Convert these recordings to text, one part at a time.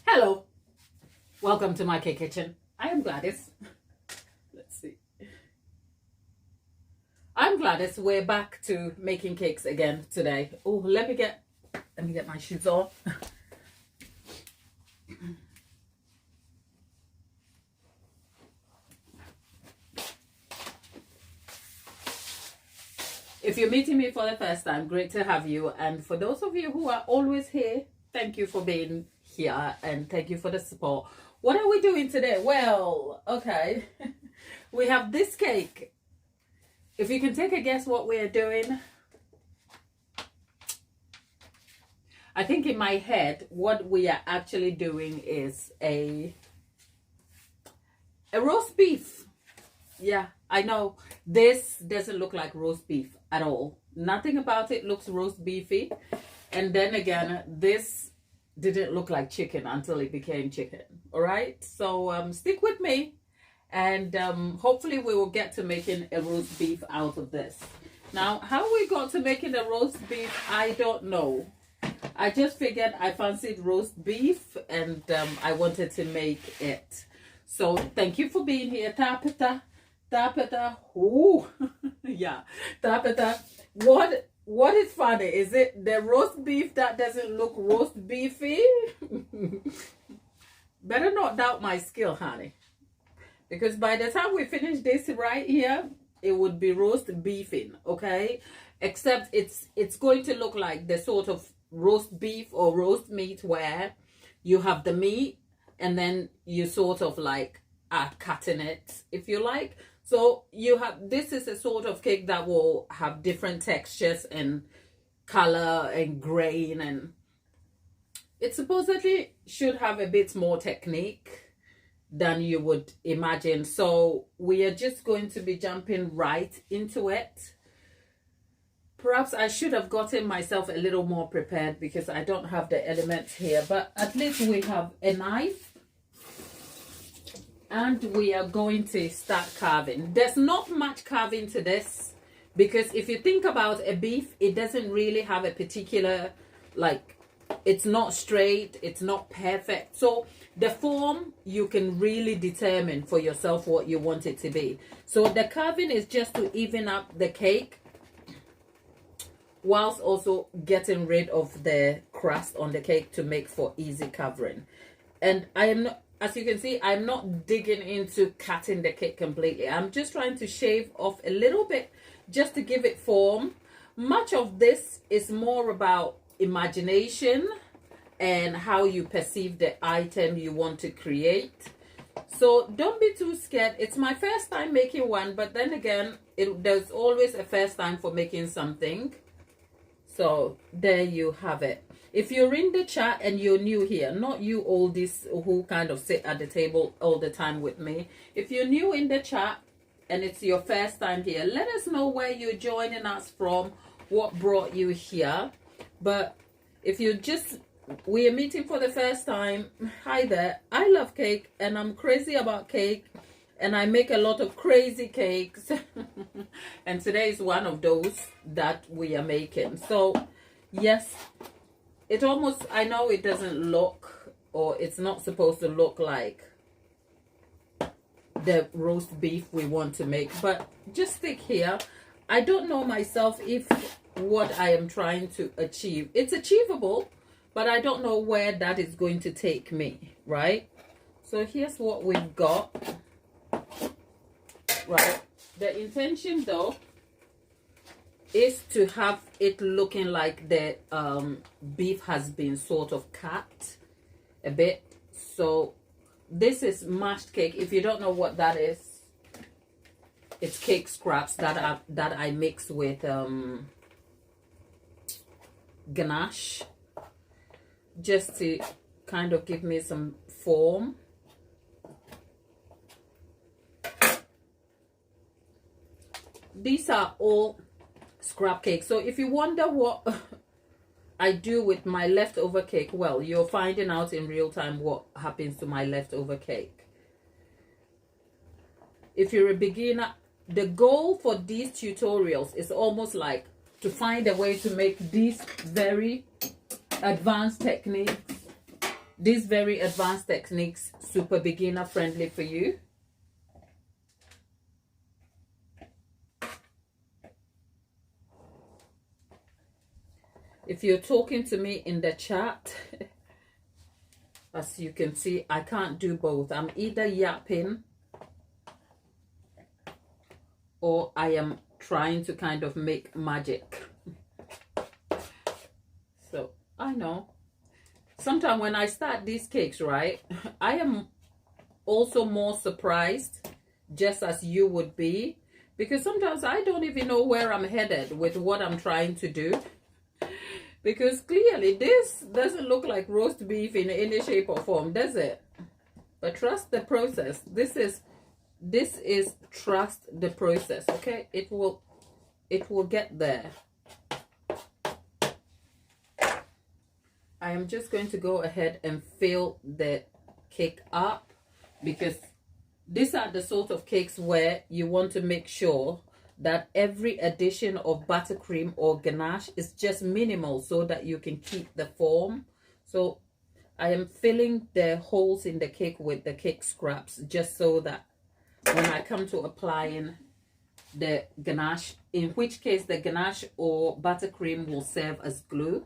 Hello, welcome to my cake kitchen. I am Gladys. Let's see. I'm Gladys. We're back to making cakes again today. Oh, let me get my shoes on. If you're meeting me for the first time, great to have you. And for those of you who are always here, thank you for being here and thank you for the support. What are we doing today? Well, okay. We have this cake. If you can take a guess what we're doing. I think in my head, what we are actually doing is a roast beef. Yeah, I know this doesn't look like roast beef at all. Nothing about it looks roast beefy. And then again, this didn't look like chicken until it became chicken. All right, so stick with me, and hopefully we will get to making a roast beef out of this. Now, how we got to making a roast beef, I don't know. I just figured I fancied roast beef and I wanted to make it. So thank you for being here. Tapita. Ooh. Yeah, Tapita. What is funny? Is it the roast beef that doesn't look roast beefy? Better not doubt my skill, honey. Because by the time we finish this right here, it would be roast beefing, okay? Except it's going to look like the sort of roast beef or roast meat where you have the meat and then you sort of like are cutting it, if you like. So you have, this is a sort of cake that will have different textures and color and grain, and it supposedly should have a bit more technique than you would imagine. So we are just going to be jumping right into it. Perhaps I should have gotten myself a little more prepared because I don't have the elements here, but at least we have a knife. And we are going to start carving. There's not much carving to this because if you think about a beef, it doesn't really have a particular, like, it's not straight, it's not perfect. So the form, you can really determine for yourself what you want it to be. So the carving is just to even up the cake whilst also getting rid of the crust on the cake to make for easy covering. And I am not, as you can see, I'm not digging into cutting the cake completely. I'm just trying to shave off a little bit just to give it form. Much of this is more about imagination and how you perceive the item you want to create. So don't be too scared. It's my first time making one, but then again, there's always a first time for making something. So there you have it. If you're in the chat and you're new here, not you oldies who kind of sit at the table all the time with me. If you're new in the chat and it's your first time here, let us know where you're joining us from, what brought you here. But if you just, we are meeting for the first time, hi there. I love cake and I'm crazy about cake and I make a lot of crazy cakes. And today is one of those that we are making. So yes, it almost, I know it doesn't look, or it's not supposed to look like the roast beef we want to make, but just stick here. I don't know myself if what I am trying to achieve, it's achievable, but I don't know where that is going to take me, right? So here's what we've got, right? The intention though is to have it looking like the beef has been sort of cut a bit. So this is mashed cake. If you don't know what that is, it's cake scraps that I mix with ganache just to kind of give me some form. These are all scrap cakes. So if you wonder what I do with my leftover cake, well, you're finding out in real time what happens to my leftover cake. If you're a beginner, the goal for these tutorials is almost like to find a way to make these very advanced techniques, super beginner friendly for you. If you're talking to me in the chat, as you can see, I can't do both. I'm either yapping or I am trying to kind of make magic. So I know sometimes when I start these cakes, right, I am also more surprised, just as you would be, because sometimes I don't even know where I'm headed with what I'm trying to do. Because clearly this doesn't look like roast beef in any shape or form, does it? But trust the process. This is trust the process, okay? It will get there. I am just going to go ahead and fill the cake up, because these are the sort of cakes where you want to make sure that every addition of buttercream or ganache is just minimal so that you can keep the form. So I am filling the holes in the cake with the cake scraps, just so that when I come to applying the ganache, in which case the ganache or buttercream will serve as glue.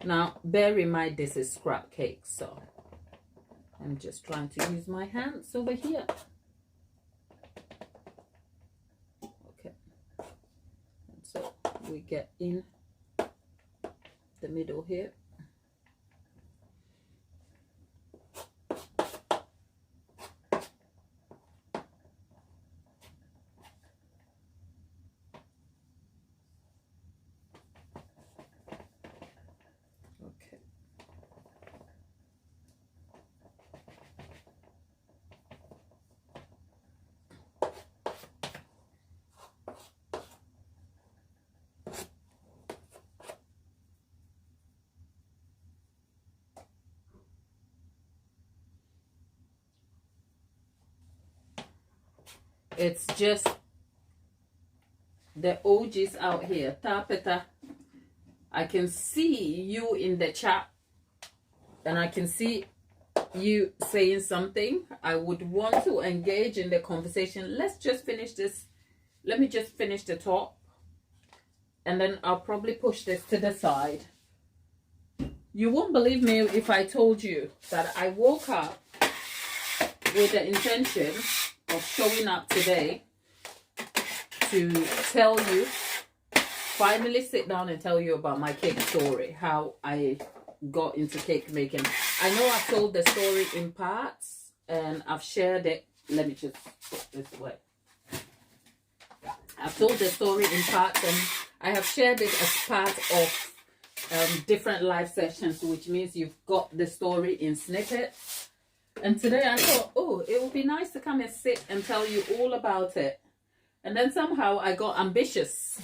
Now bear in mind this is scrap cake, so I'm just trying to use my hands over here. So we get in the middle here. Okay. It's just the OGs out here. Tapeta, I can see you in the chat and I can see you saying something. I would want to engage in the conversation. Let's just finish this. Let me just finish the top and then I'll probably push this to the side. You won't believe me if I told you that I woke up with the intention of showing up today to tell you, finally sit down and tell you about my cake story, how I got into cake making. I know I've told the story in parts and I've shared it. Let me just put this away. I've told the story in parts and I have shared it as part of different live sessions, which means you've got the story in snippets. And today I thought, oh, it would be nice to come and sit and tell you all about it. And then somehow I got ambitious.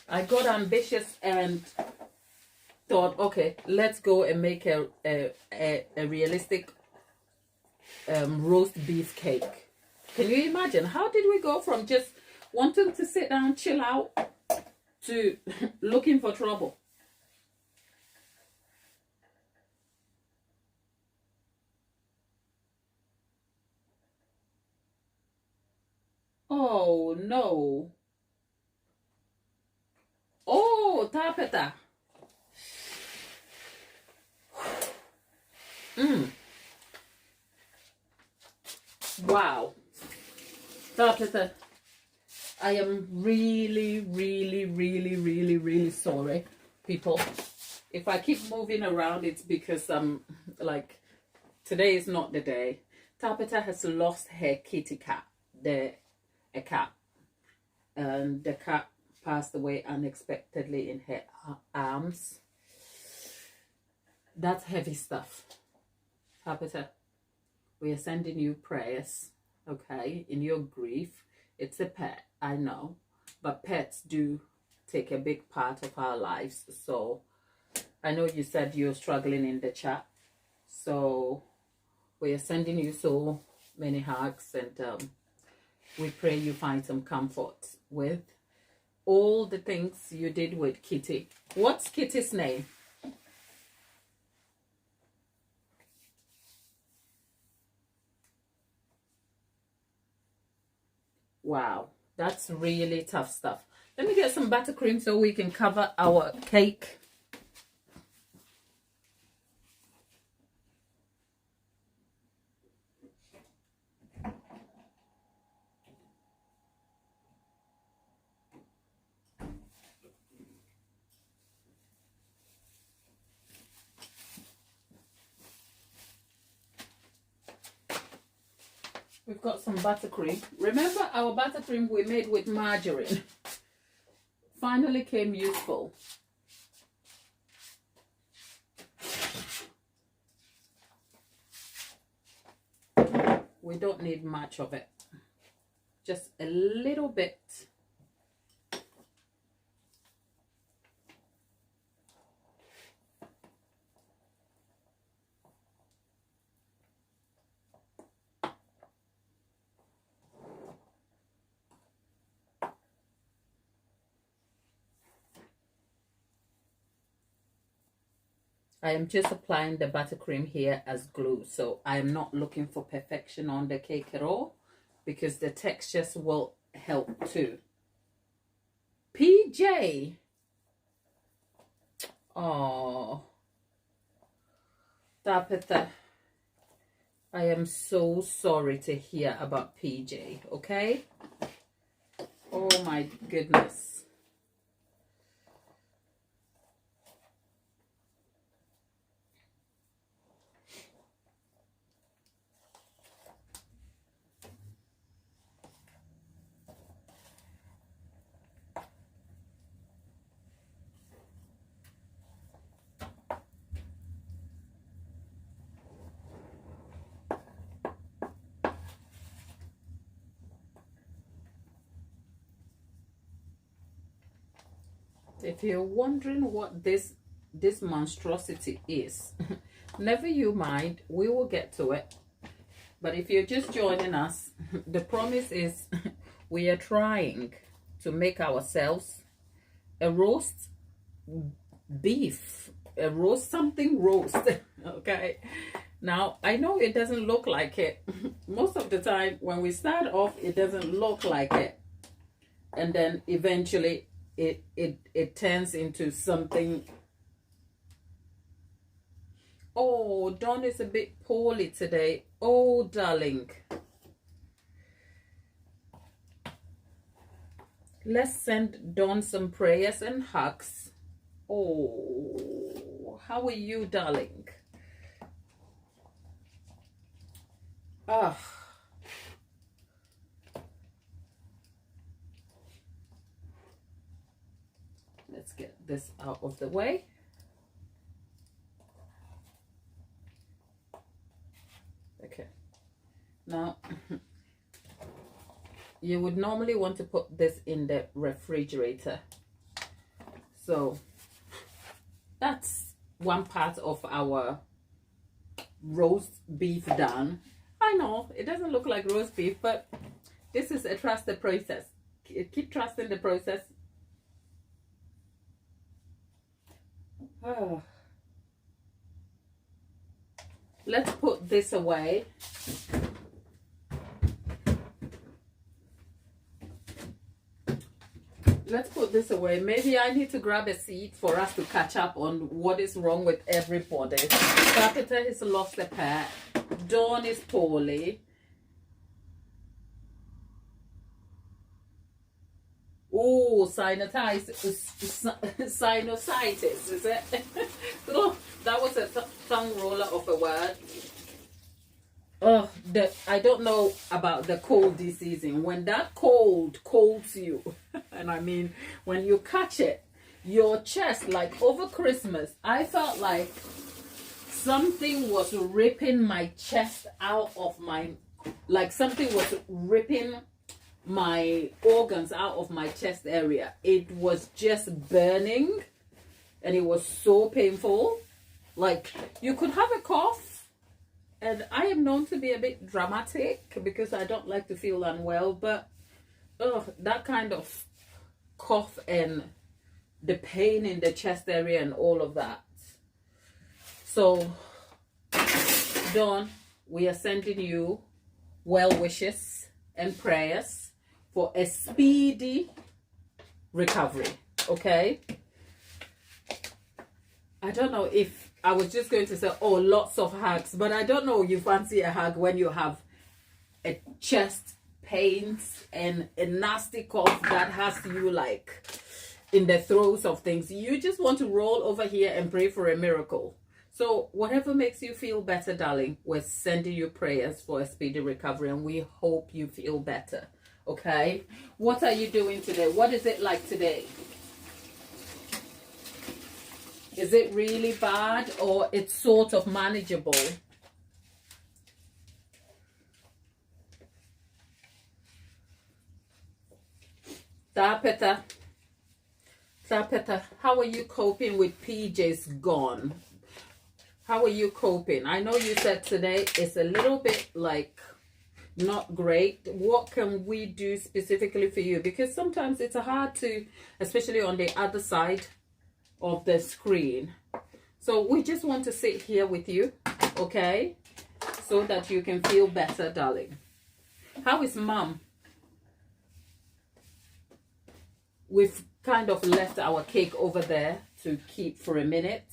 I got ambitious and thought, okay, let's go and make a realistic roast beef cake. Can you imagine? How did we go from just wanting to sit down, chill out, to looking for trouble? Oh, no. Oh, tapeta. Wow. Tapeta. I am really, really, really, really, really sorry, people. If I keep moving around, it's because I'm like, today is not the day. Tapeta has lost her kitty cat, a cat, and the cat passed away unexpectedly in her arms. That's heavy stuff. Tabitha, we are sending you prayers, okay, in your grief. It's a pet, I know, but pets do take a big part of our lives. So I know you said you're struggling in the chat, so we are sending you so many hugs, and we pray you find some comfort with all the things you did with Kitty. What's Kitty's name? Wow, that's really tough stuff. Let me get some buttercream so we can cover our cake. We've got some buttercream. Remember our buttercream we made with margarine finally came useful. We don't need much of it, just a little bit. I am just applying the buttercream here as glue, so I am not looking for perfection on the cake at all, because the textures will help too. PJ! Oh, Tapeta, I am so sorry to hear about PJ, okay? Oh my goodness. If you're wondering what this monstrosity is, never you mind, we will get to it. But if you're just joining us, the promise is we are trying to make ourselves a roast beef, a roast something roast. Okay, now I know it doesn't look like it. Most of the time when we start off, it doesn't look like it, and then eventually it turns into something. Oh, Dawn is a bit poorly today. Oh, darling. Let's send Dawn some prayers and hugs. Oh, how are you, darling? Ah. Let's get this out of the way. Okay. Now, you would normally want to put this in the refrigerator. So, that's one part of our roast beef done. I know, it doesn't look like roast beef, but this is a trusted process. Keep trusting the process. Oh. Let's put this away. Let's put this away. Maybe I need to grab a seat for us to catch up on what is wrong with everybody. Capita has lost a pet. Dawn is poorly. Oh, sinusitis, is it? Oh, that was a tongue roller of a word. Oh, I don't know about the cold this season. When that cold colds you, and I mean, when you catch it, your chest, like over Christmas, I felt like something was ripping my chest out of my, like something was ripping my organs out of my chest area. It was just burning and it was so painful. Like, you could have a cough, and I am known to be a bit dramatic because I don't like to feel unwell, but that kind of cough and the pain in the chest area and all of that. So, Dawn, we are sending you well wishes and prayers for a speedy recovery, okay? I don't know if I was just going to say, oh, lots of hugs, but I don't know you fancy a hug when you have a chest pains and a nasty cough that has you like in the throes of things. You just want to roll over here and pray for a miracle. So whatever makes you feel better, darling, we're sending you prayers for a speedy recovery, and we hope you feel better, okay? What are you doing today? What is it like today? Is it really bad, or it's sort of manageable? Tapeta, how are you coping with PJs gone? How are you coping? I know you said today is a little bit like not great. What can we do specifically for you? Because sometimes it's hard to, especially on the other side of the screen. So we just want to sit here with you, okay? So that you can feel better, darling. How is mom? We've kind of left our cake over there to keep for a minute.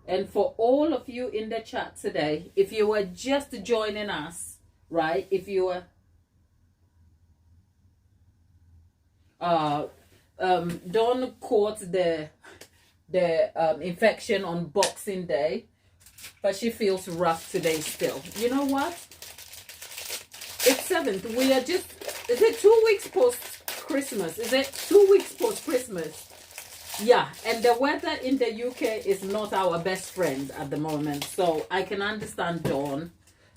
And for all of you in the chat today, if you were just joining us, right? If you were don't caught the infection on Boxing Day, but she feels rough today still. You know what? It's 7th. We are just, is it 2 weeks post Christmas? Is it 2 weeks post Christmas? Yeah, and the weather in the UK is not our best friend at the moment. So I can understand, Dawn.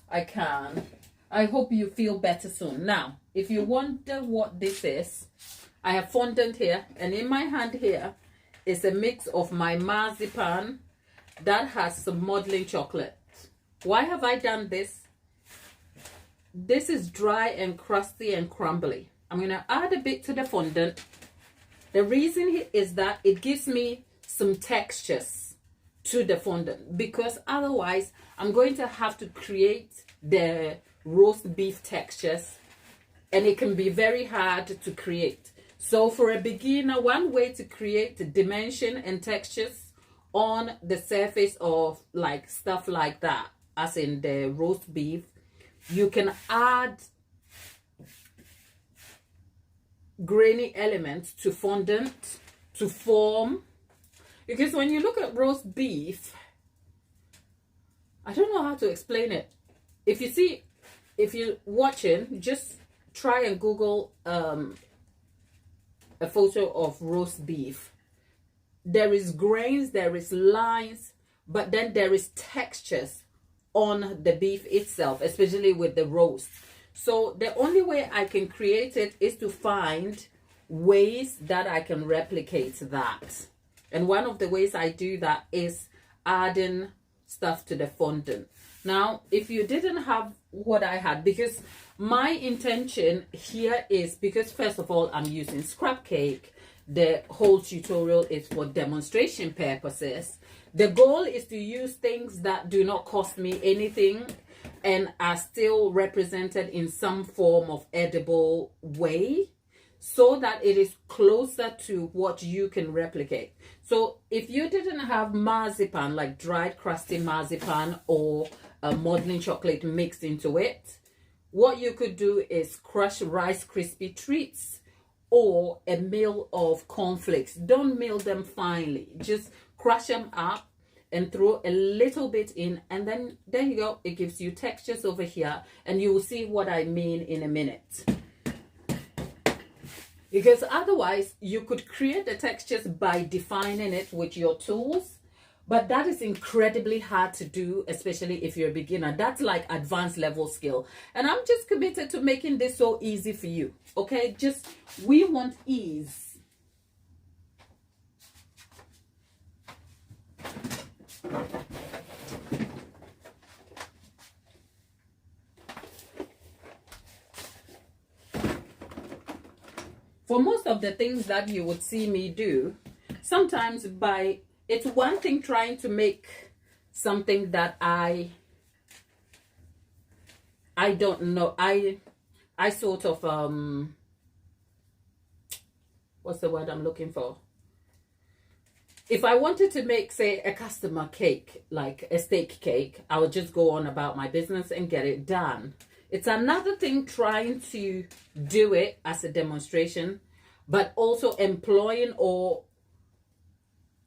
I can. I hope you feel better soon. Now, if you wonder what this is, I have fondant here. And in my hand here is a mix of my marzipan that has some modeling chocolate. Why have I done this? This is dry and crusty and crumbly. I'm going to add a bit to the fondant. The reason is that it gives me some textures to the fondant, because otherwise I'm going to have to create the roast beef textures, and it can be very hard to create. So for a beginner, one way to create dimension and textures on the surface of like stuff like that, as in the roast beef, you can add grainy elements to fondant to form, because when you look at roast beef, I don't know how to explain it. If you're watching, just try and Google a photo of roast beef. There is grains, there is lines, but then there is textures on the beef itself, especially with the roast. So the only way I can create it is to find ways that I can replicate that. And one of the ways I do that is adding stuff to the fondant. Now, if you didn't have what I had, because my intention here is, because first of all, I'm using scrap cake. The whole tutorial is for demonstration purposes. The goal is to use things that do not cost me anything and are still represented in some form of edible way, so that it is closer to what you can replicate. So if you didn't have marzipan, like dried crusty marzipan or a modeling chocolate mixed into it, what you could do is crush Rice Krispie treats or a meal of cornflakes. Don't mill them finely, just crush them up and throw a little bit in, and then there you go. It gives you textures over here, and you will see what I mean in a minute. Because otherwise, you could create the textures by defining it with your tools, But that is incredibly hard to do, especially if you're a beginner. That's like advanced level skill. And I'm just committed to making this so easy for you. Okay, just we want ease. For most of the things that you would see me do, sometimes it's one thing trying to make something that I don't know. I sort of what's the word I'm looking for? If I wanted to make, say, a customer cake, like a steak cake, I would just go on about my business and get it done. It's another thing trying to do it as a demonstration, but also employing or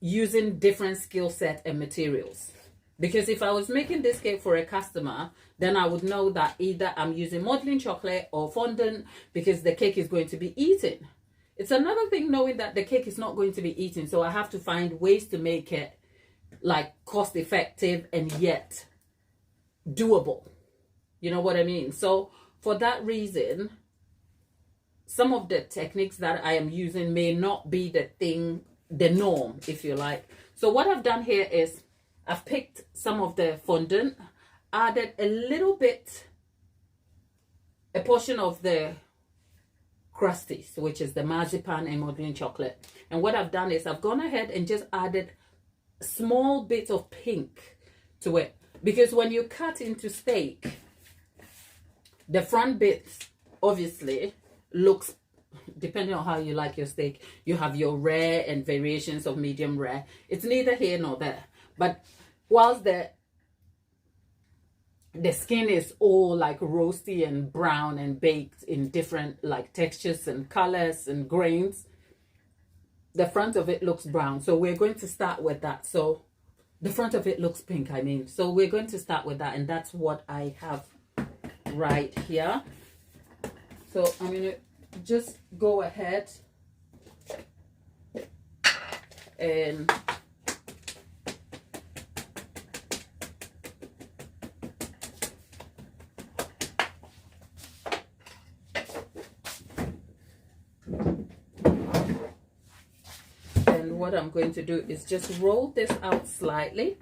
using different skill set and materials. Because if I was making this cake for a customer, then I would know that either I'm using modeling chocolate or fondant because the cake is going to be eaten. It's another thing knowing that the cake is not going to be eaten, so I have to find ways to make it like cost effective and yet doable. You know what I mean? So for that reason, some of the techniques that I am using may not be the norm, if you like. So what I've done here is I've picked some of the fondant, added a portion of the crusties, which is the marzipan and modeling chocolate. And what I've done is I've gone ahead and just added a small bit of pink to it. Because when you cut into steak, the front bit obviously looks, depending on how you like your steak, you have your rare and variations of medium rare. It's neither here nor there. But whilst the skin is all like roasty and brown and baked in different like textures and colors and grains, the front of it looks brown. So we're going to start with that. So the front of it looks pink, I mean. So we're going to start with that, and that's what I have right here. So I'm going to just go ahead and what I'm going to do is just roll this out slightly.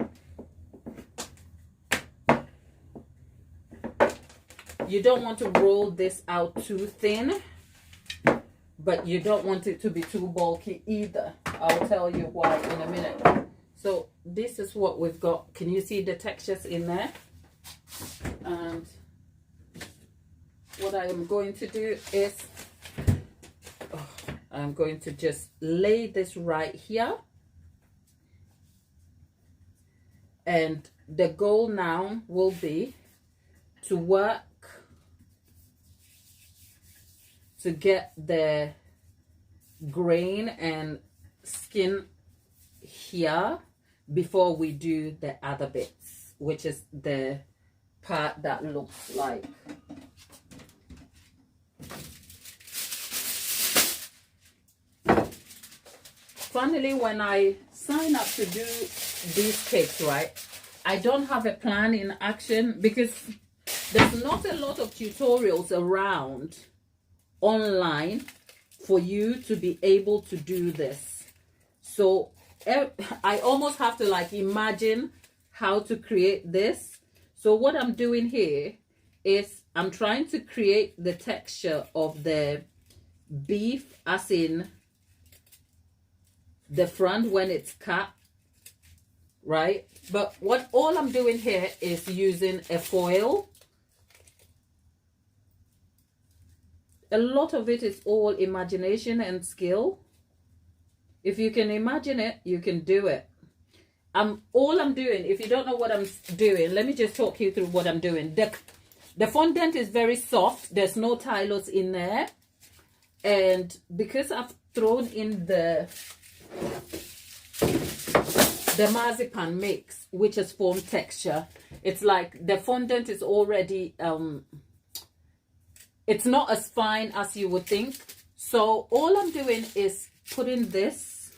You don't want to roll this out too thin, but you don't want it to be too bulky either. I'll tell you why in a minute. So this is what we've got. Can you see the textures in there? And what I am going to do is I'm going to just lay this right here. And the goal now will be to work to get the grain and skin here before we do the other bits, which is the part that looks like funnily, when I sign up to do these cakes, right, I don't have a plan in action because there's not a lot of tutorials around online for you to be able to do this. So I almost have to like imagine how to create this. So what I'm doing here is I'm trying to create the texture of the beef, as in the front when it's cut, right? But all I'm doing here is using a foil. A lot of it is all imagination and skill. If you can imagine it, you can do it. All I'm doing, if you don't know what I'm doing, let me just talk you through what I'm doing. The fondant is very soft. There's no tylose in there. And because I've thrown in the marzipan mix, which has formed texture, it's like the fondant is already it's not as fine as you would think. So all I'm doing is putting this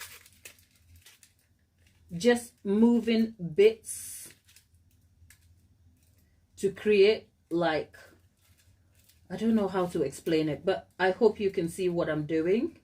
just moving bits to create, like, I don't know how to explain it, but I hope you can see what I'm doing.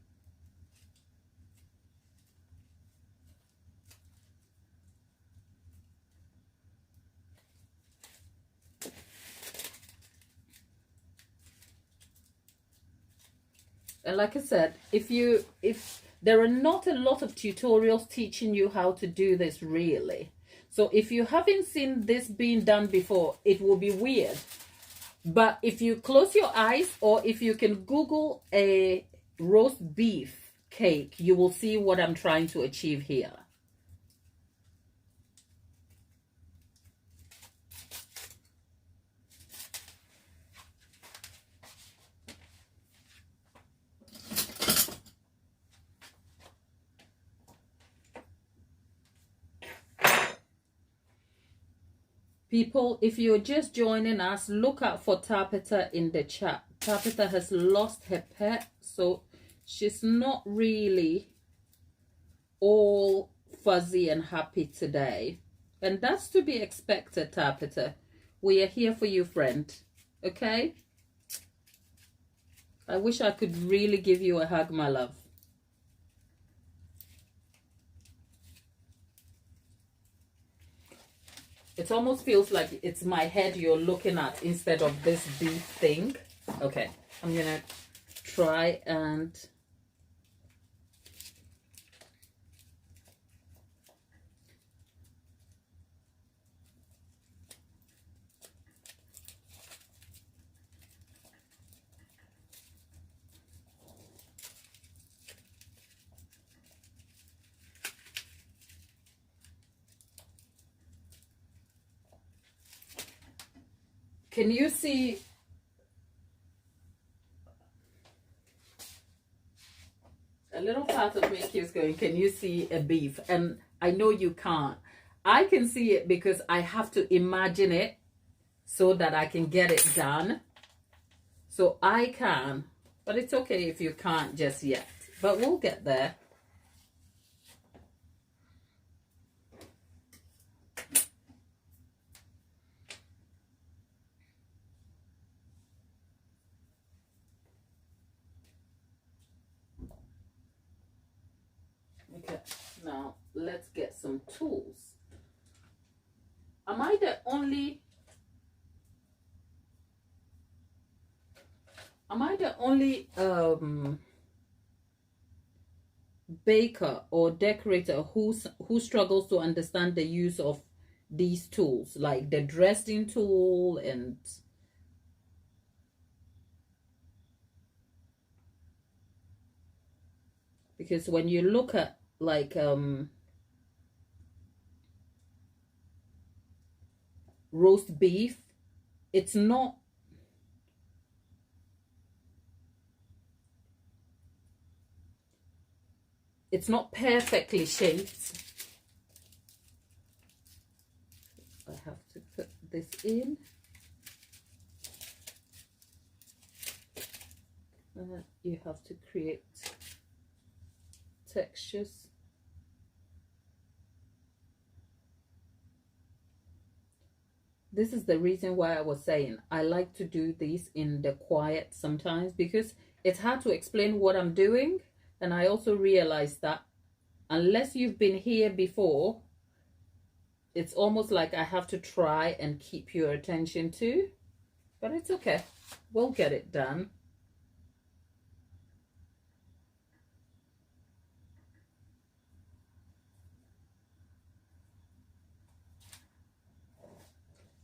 And like I said, if there are not a lot of tutorials teaching you how to do this really. So if you haven't seen this being done before, it will be weird. But if you close your eyes, or if you can Google a roast beef cake, you will see what I'm trying to achieve here. People, if you're just joining us, look out for Tapita in the chat. Tapita has lost her pet, so she's not really all fuzzy and happy today. And that's to be expected, Tapita. We are here for you, friend. Okay? I wish I could really give you a hug, my love. It almost feels like it's my head you're looking at instead of this beef thing. Okay, I'm gonna try and can you see? A little part of me keeps going, can you see a beef? And I know you can't. I can see it because I have to imagine it so that I can get it done. So I can, but it's okay if you can't just yet. But we'll get there. Okay, now let's get some tools. Am I the only baker or decorator who struggles to understand the use of these tools, like the dressing tool? And because when you look at like roast beef, it's not perfectly shaped. I have to put this in. You have to create textures. This is the reason why I was saying I like to do these in the quiet sometimes, because it's hard to explain what I'm doing. And I also realized that unless you've been here before, it's almost like I have to try and keep your attention too. But it's okay. We'll get it done.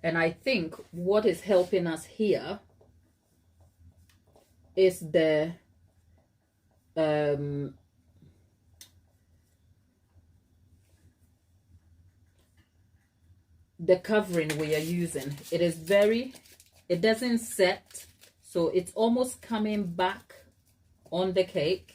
And I think what is helping us here is the covering we are using. It doesn't set, so it's almost coming back on the cake.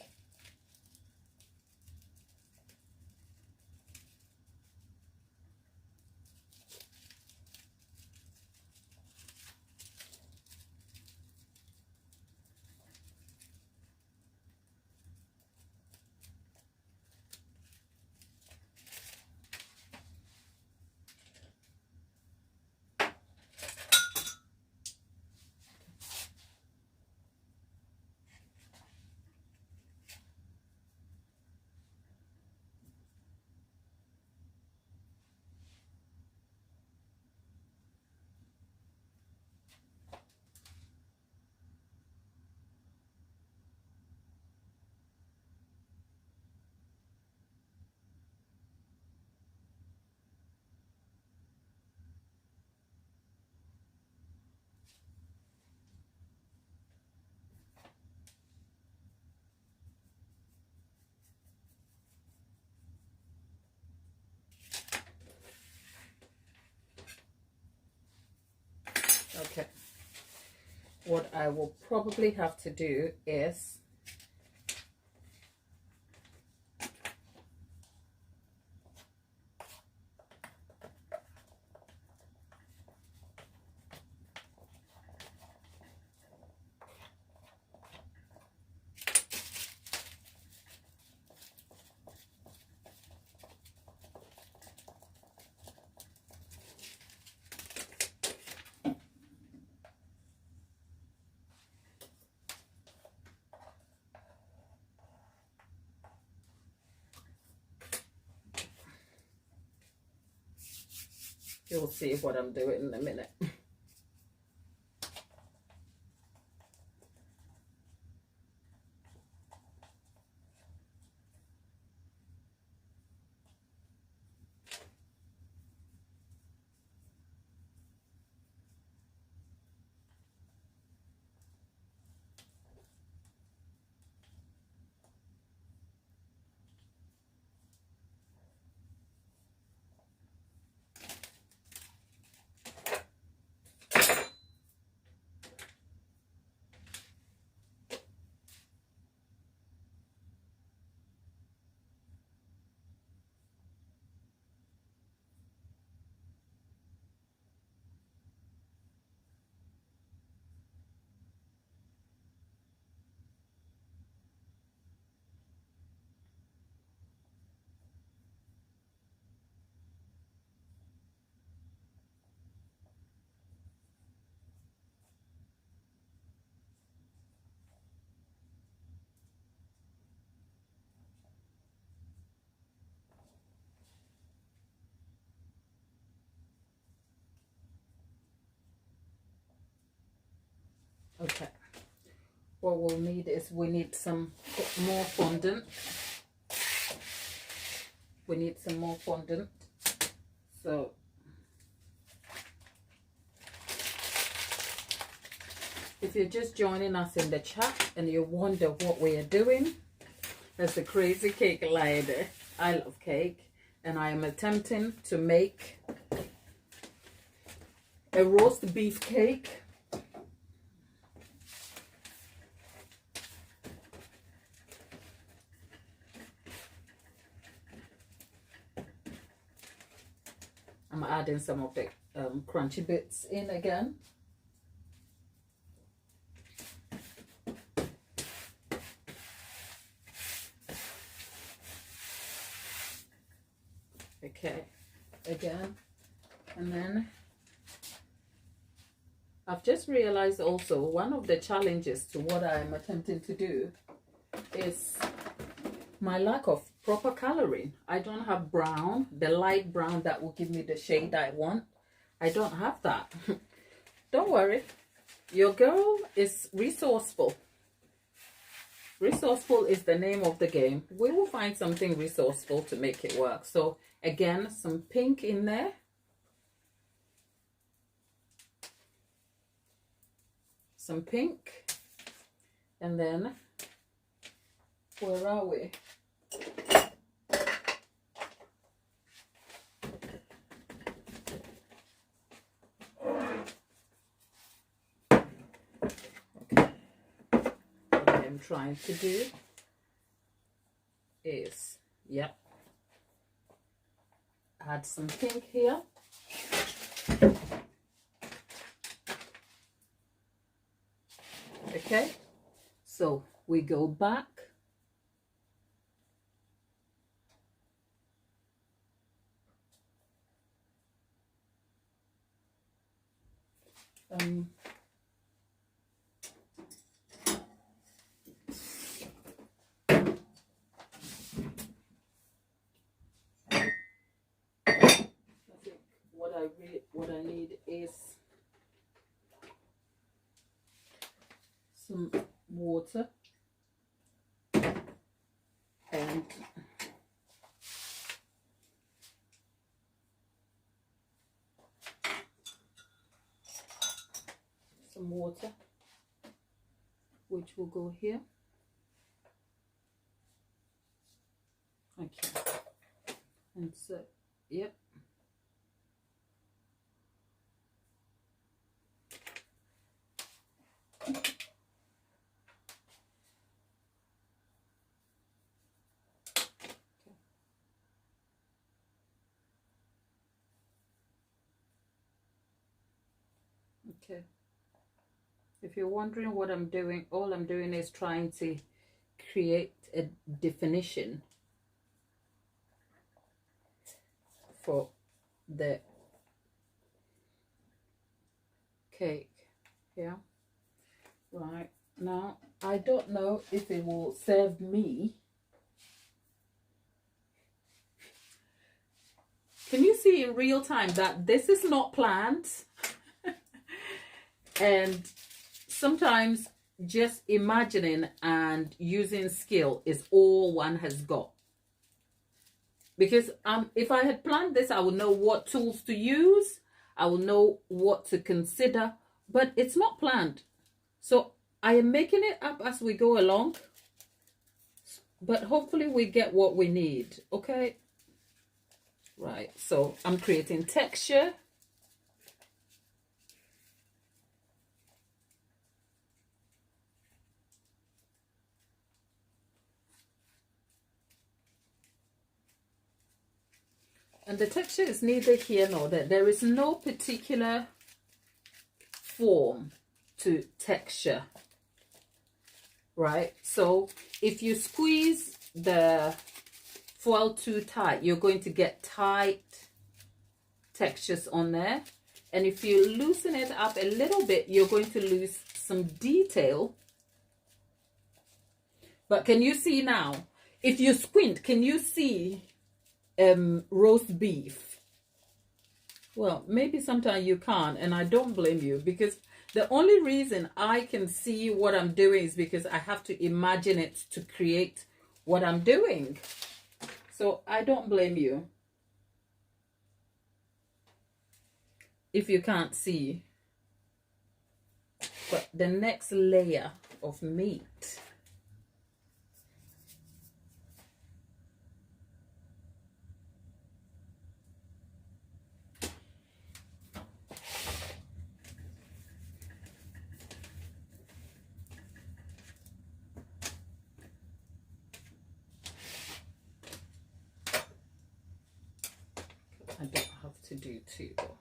Okay. What I will probably have to do is you'll see what I'm doing in a minute. Okay. What we'll need is we need some more fondant. We need some more fondant. So if you're just joining us in the chat and you wonder what we are doing, as the crazy cake lady, I love cake, and I am attempting to make a roast beef cake. I'm adding some of the crunchy bits in again. Okay, again, and then I've just realized also one of the challenges to what I'm attempting to do is my lack of proper coloring. I don't have brown, the light brown that will give me the shade I want. I don't have that. Don't worry, your girl is resourceful. Resourceful is the name of the game. We will find something resourceful to make it work. So again, some pink in there. Some pink. And then, where are we? Okay. What I'm trying to do is, yep, add some pink here. Okay, so we go back. What I need is some water and some water, which will go here. Okay, and so, yep. Okay. If you're wondering what I'm doing, all I'm doing is trying to create a definition for the cake. Yeah. Right. Now, I don't know if it will serve me. Can you see in real time that this is not planned? And sometimes just imagining and using skill is all one has got. Because if I had planned this, I would know what tools to use. I will know what to consider, but it's not planned. So I am making it up as we go along, but hopefully we get what we need. Okay. Right. So I'm creating texture. And the texture is neither here nor there. There is no particular form to texture, right? So if you squeeze the foil too tight, you're going to get tight textures on there. And if you loosen it up a little bit, you're going to lose some detail. But can you see now? If you squint, can you see roast beef? Well, maybe sometimes you can't, and I don't blame you, because the only reason I can see what I'm doing is because I have to imagine it to create what I'm doing. So I don't blame you if you can't see. But the next layer of meat, I don't have to do two though.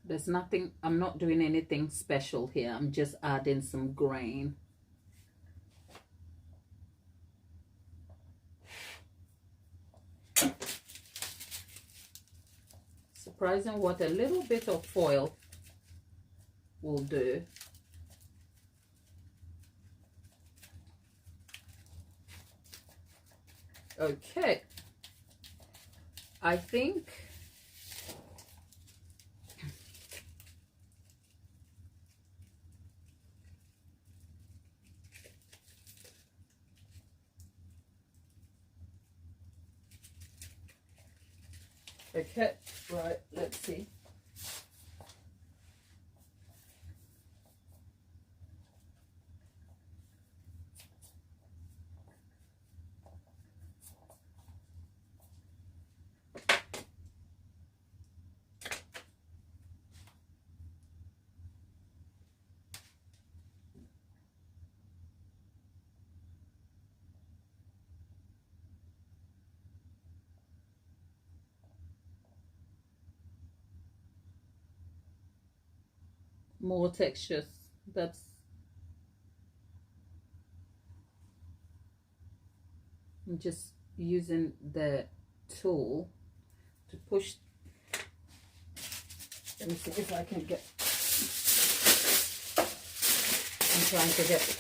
There's nothing, I'm not doing anything special here. I'm just adding some grain. Surprising what a little bit of foil will do. Okay. I think okay, right, let's see. More textures. That's I'm just using the tool to push. Let me see if I can get. I'm trying to get.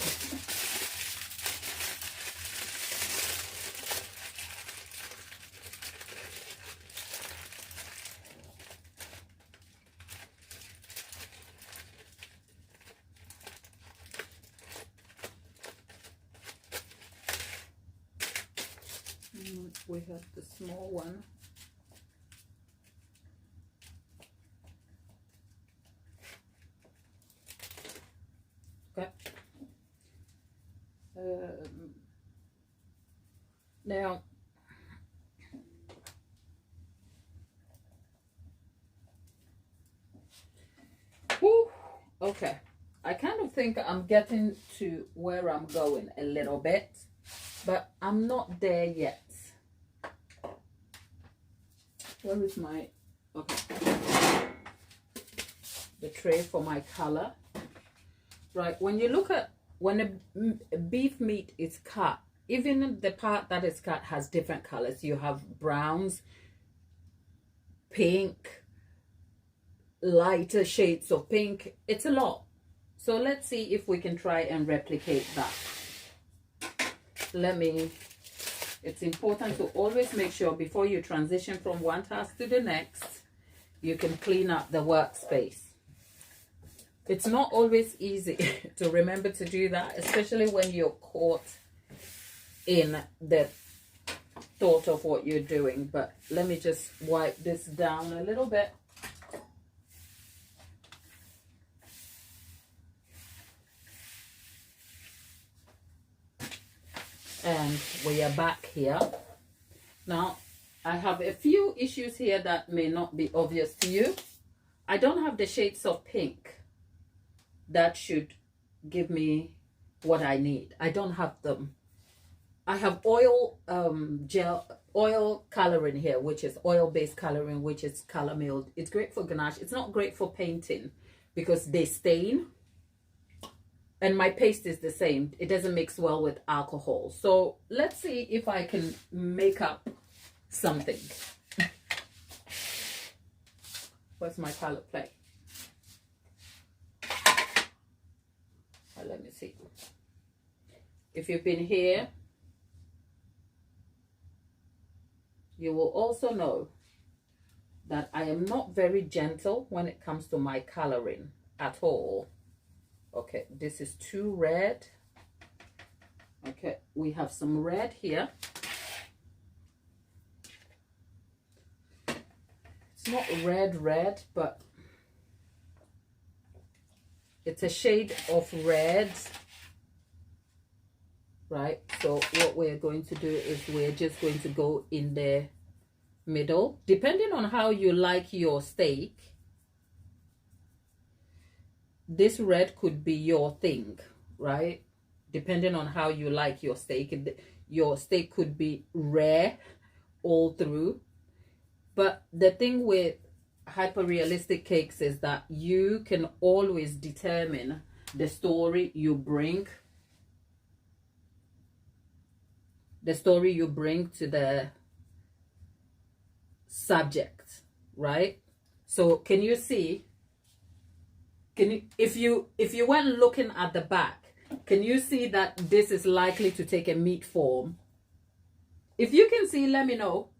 We have the small one. Okay. Now, whew, okay. I kind of think I'm getting to where I'm going a little bit, but I'm not there yet. Where is my, okay, the tray for my color? Right, when you look at, when a beef meat is cut, even the part that is cut has different colors. You have browns, pink, lighter shades of pink. It's a lot. So let's see if we can try and replicate that. It's important to always make sure before you transition from one task to the next, you can clean up the workspace. It's not always easy to remember to do that, especially when you're caught in the thought of what you're doing. But let me just wipe this down a little bit. And we are back here. Now, I have a few issues here that may not be obvious to you. I don't have the shades of pink that should give me what I need. I don't have them. I have oil oil coloring here, which is oil-based coloring, which is color milled. It's great for ganache. It's not great for painting because they stain. And my paste is the same. It doesn't mix well with alcohol. So let's see if I can make up something. Where's my palette plate? Let me see. If you've been here, you will also know that I am not very gentle when it comes to my coloring at all. Okay, this is too red. Okay, we have some red here. It's not red, but it's a shade of red, right? So what we're going to do is we're just going to go in the middle. Depending on how you like your steak, this red could be your thing, right? Depending on how you like your steak could be rare all through. But the thing with hyper-realistic cakes is that you can always determine the story you bring. The story you bring to the subject, right? So can you see? If you went looking at the back, can you see that this is likely to take a meat form? If you can see, let me know.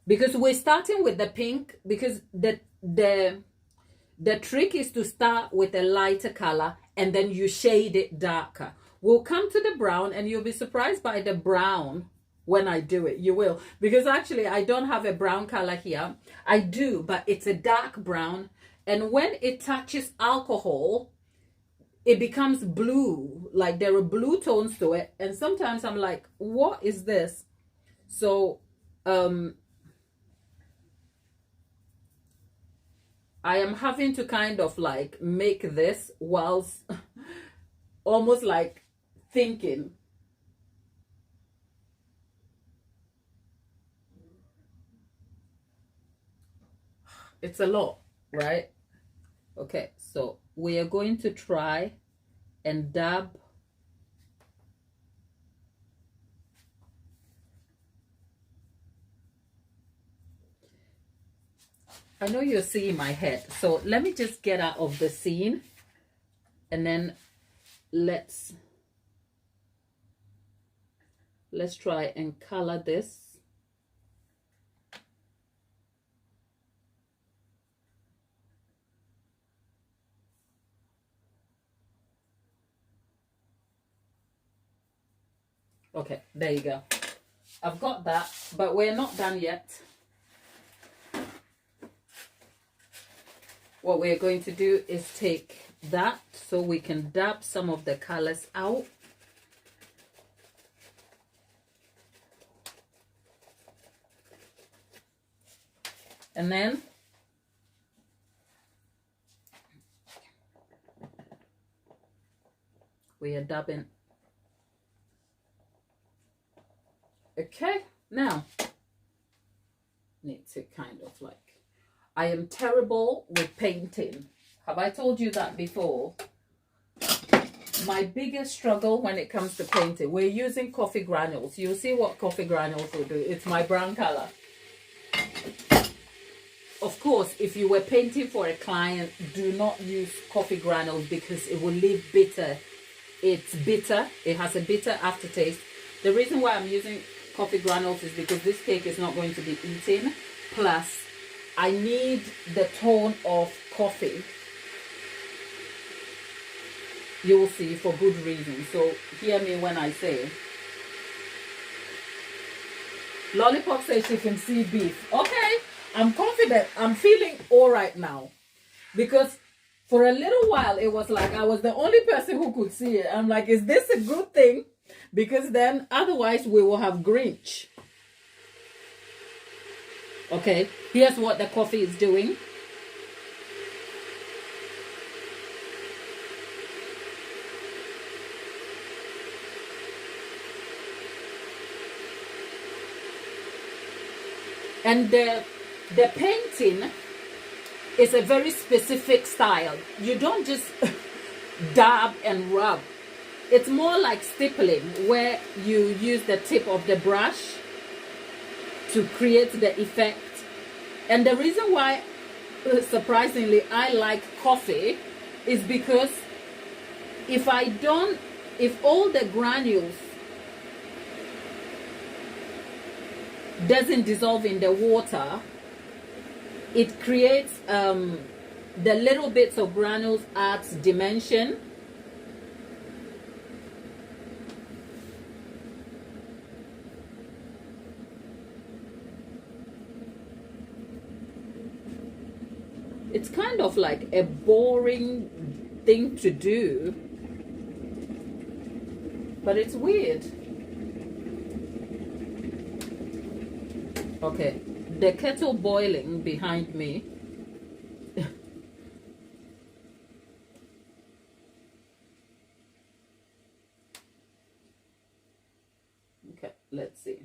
Because we're starting with the pink, because the trick is to start with a lighter color and then you shade it darker. We'll come to the brown and you'll be surprised by the brown when I do it. You will. Because actually I don't have a brown color here. I do, but it's a dark brown. And when it touches alcohol, it becomes blue. Like there are blue tones to it. And sometimes I'm like, what is this? So, I am having to kind of like make this whilst almost like thinking. It's a lot, right? Okay, so we are going to try and dab I know you're seeing my head, so let me just get out of the scene, and then let's try and color this. Okay, there you go. I've got that, but we're not done yet. What we're going to do is take that so we can dab some of the colors out. And then we are dabbing. Okay, now need to kind of like, I am terrible with painting. Have I told you that before? My biggest struggle when it comes to painting, we're using coffee granules. You'll see what coffee granules will do. It's my brown color. Of course, if you were painting for a client, do not use coffee granules because it will leave bitter. It's bitter. It has a bitter aftertaste. The reason why I'm using coffee granules is because this cake is not going to be eaten. Plus, I need the tone of coffee. You will see, for good reason. So hear me when I say. Lollipop says she can see beef. Okay, I'm confident. I'm feeling all right now. Because for a little while, it was like I was the only person who could see it. I'm like, is this a good thing? Because then otherwise we will have Grinch. Okay, here's what the coffee is doing. And the painting is a very specific style. You don't just dab and rub. It's more like stippling, where you use the tip of the brush to create the effect. And the reason why, surprisingly, I like coffee is because if all the granules doesn't dissolve in the water, it creates the little bits of granules adds dimension. It's kind of like a boring thing to do, but it's weird. Okay, the kettle boiling behind me. Okay, let's see.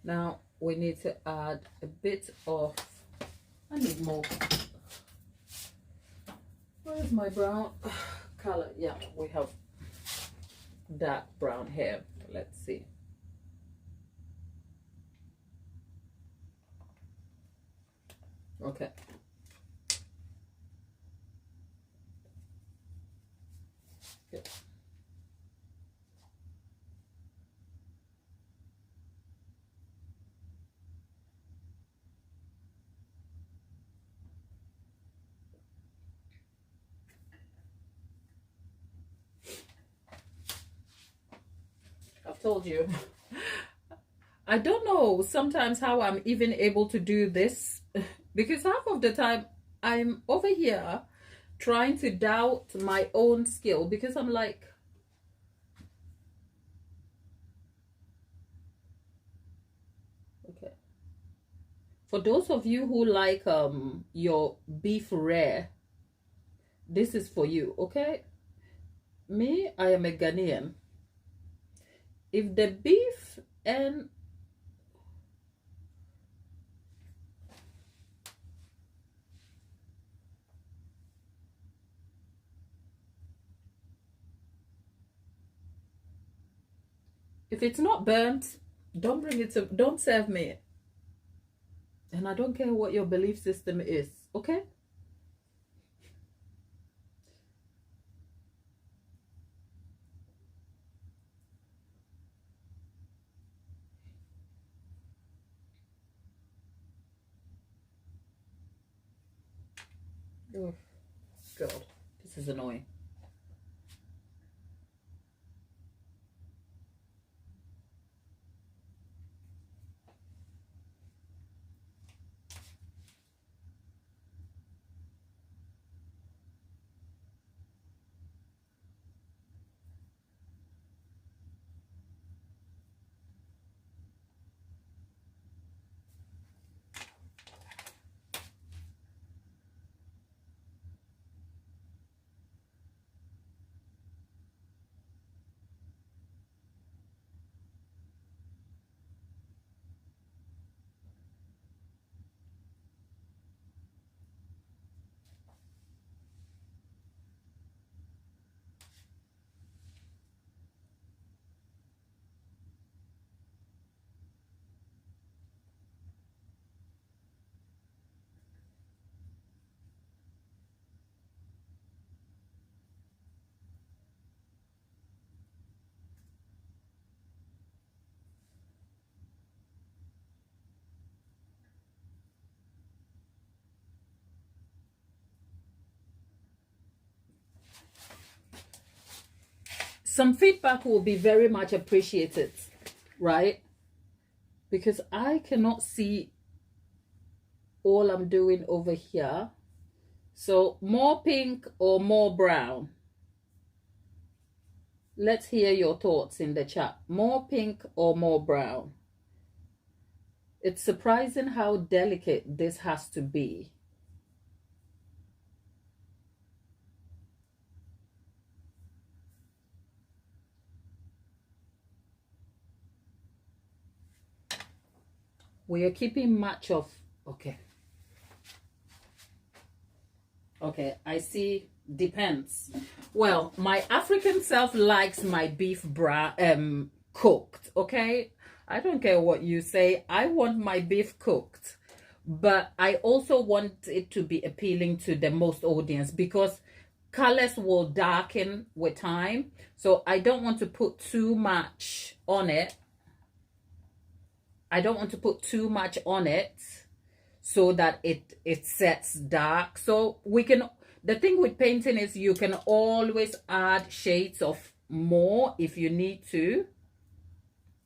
Now we need to add a bit of, I need more. Where's my brown color? Yeah, we have dark brown hair. Let's see. Okay. Good. told you. I don't know sometimes how I'm even able to do this because half of the time I'm over here trying to doubt my own skill because I'm like, okay. For those of you who like your beef rare, this is for you, okay? Me, I am a Ghanaian. If the beef and if it's not burnt, don't bring it to, don't serve me. And I don't care what your belief system is, okay? Oh, God, this is annoying. Some feedback will be very much appreciated, right? Because I cannot see all I'm doing over here. So more pink or more brown? Let's hear your thoughts in the chat. More pink or more brown? It's surprising how delicate this has to be. We are keeping much of, okay. Okay, I see, depends. Well, my African self likes my beef cooked, okay? I don't care what you say. I want my beef cooked. But I also want it to be appealing to the most audience because colors will darken with time. So I don't want to put too much on it. I don't want to put too much on it so that it sets dark. So we can, the thing with painting is you can always add shades of more if you need to.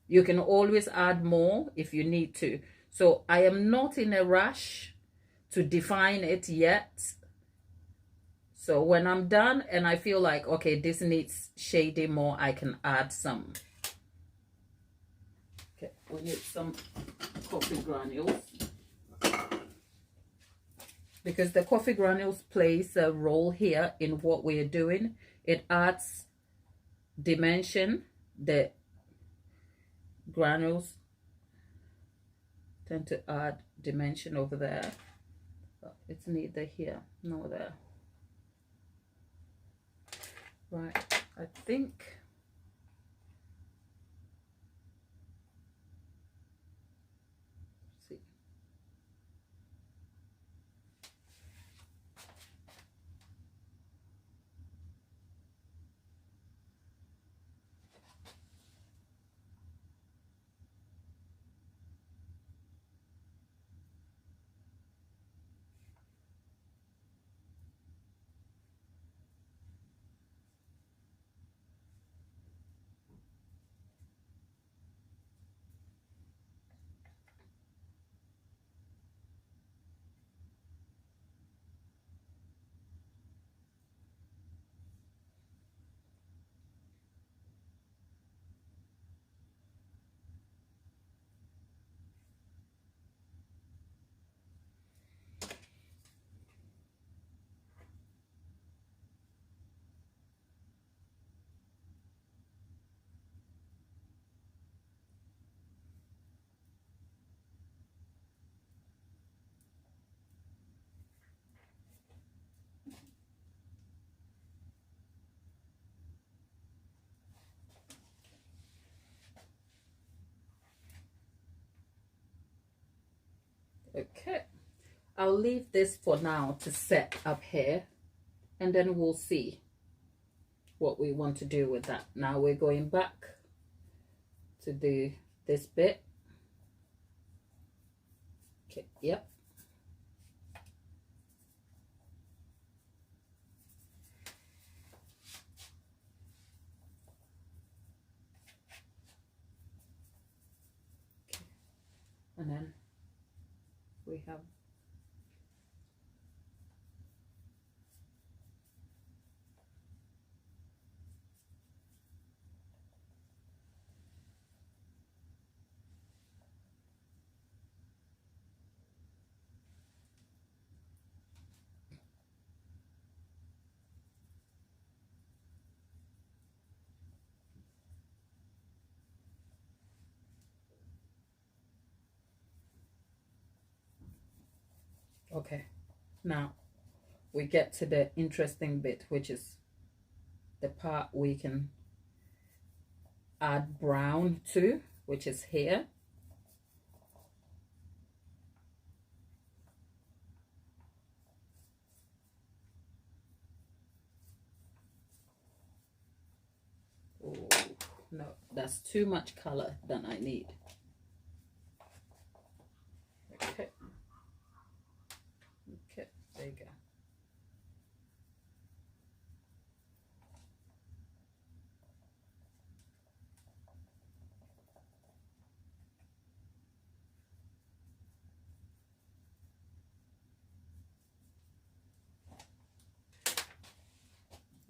You can always add more if you need to. So I am not in a rush to define it yet. So when I'm done and I feel like, okay, this needs shading more, I can add some. Okay, we need some coffee granules. Because the coffee granules plays a role here in what we are doing. It adds dimension. The granules tend to add dimension over there. It's neither here nor there. Right, I think let's see. Okay, I'll leave this for now to set up here, and then we'll see what we want to do with that. Now we're going back to do this bit. Okay, yep. Okay. And then we have okay. Now we get to the interesting bit, which is the part we can add brown to, which is here. Oh, no, that's too much color than I need. Okay. Okay, there you go.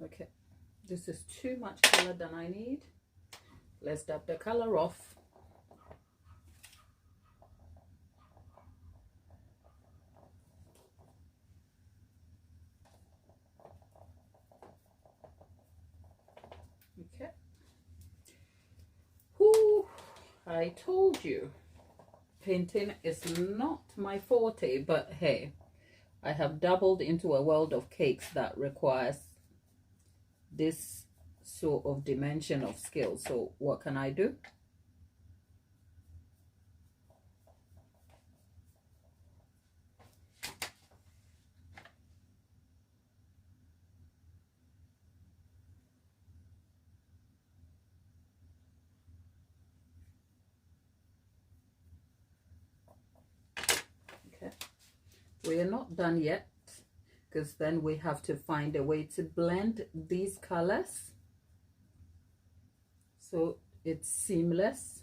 Okay, this is too much color than I need. Let's dab the color off. Okay. Whew, I told you, painting is not my forte, but hey, I have dabbled into a world of cakes that requires this sort of dimension of skill. So what can I do? Okay, we are not done yet, because then we have to find a way to blend these colors so it's seamless.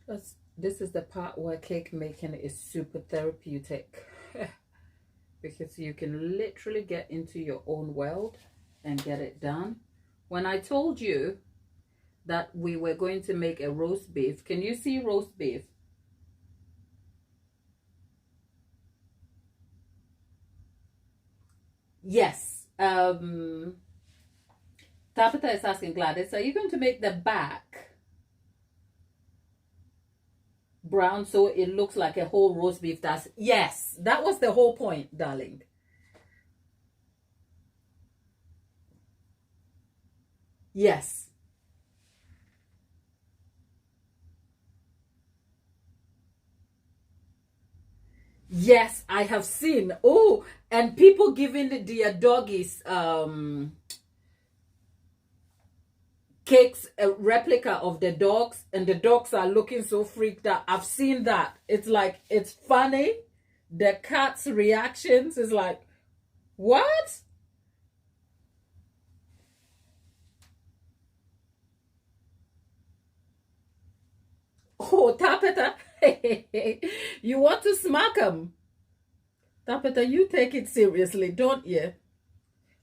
This is the part where cake making is super therapeutic because you can literally get into your own world and get it done. When I told you that we were going to make a roast beef, can you see roast beef? Yes. Tabitha is asking Gladys, are you going to make the back brown so it looks like a whole roast beef? That's yes, that was the whole point, darling. Yes. Yes, I have seen. Oh, and people giving their doggies cakes, a replica of the dogs, and the dogs are looking so freaked out. I've seen that. It's like, it's funny. The cat's reactions is like, what? Oh, Tapeta, you want to smack him? Tapeta, you take it seriously, don't you?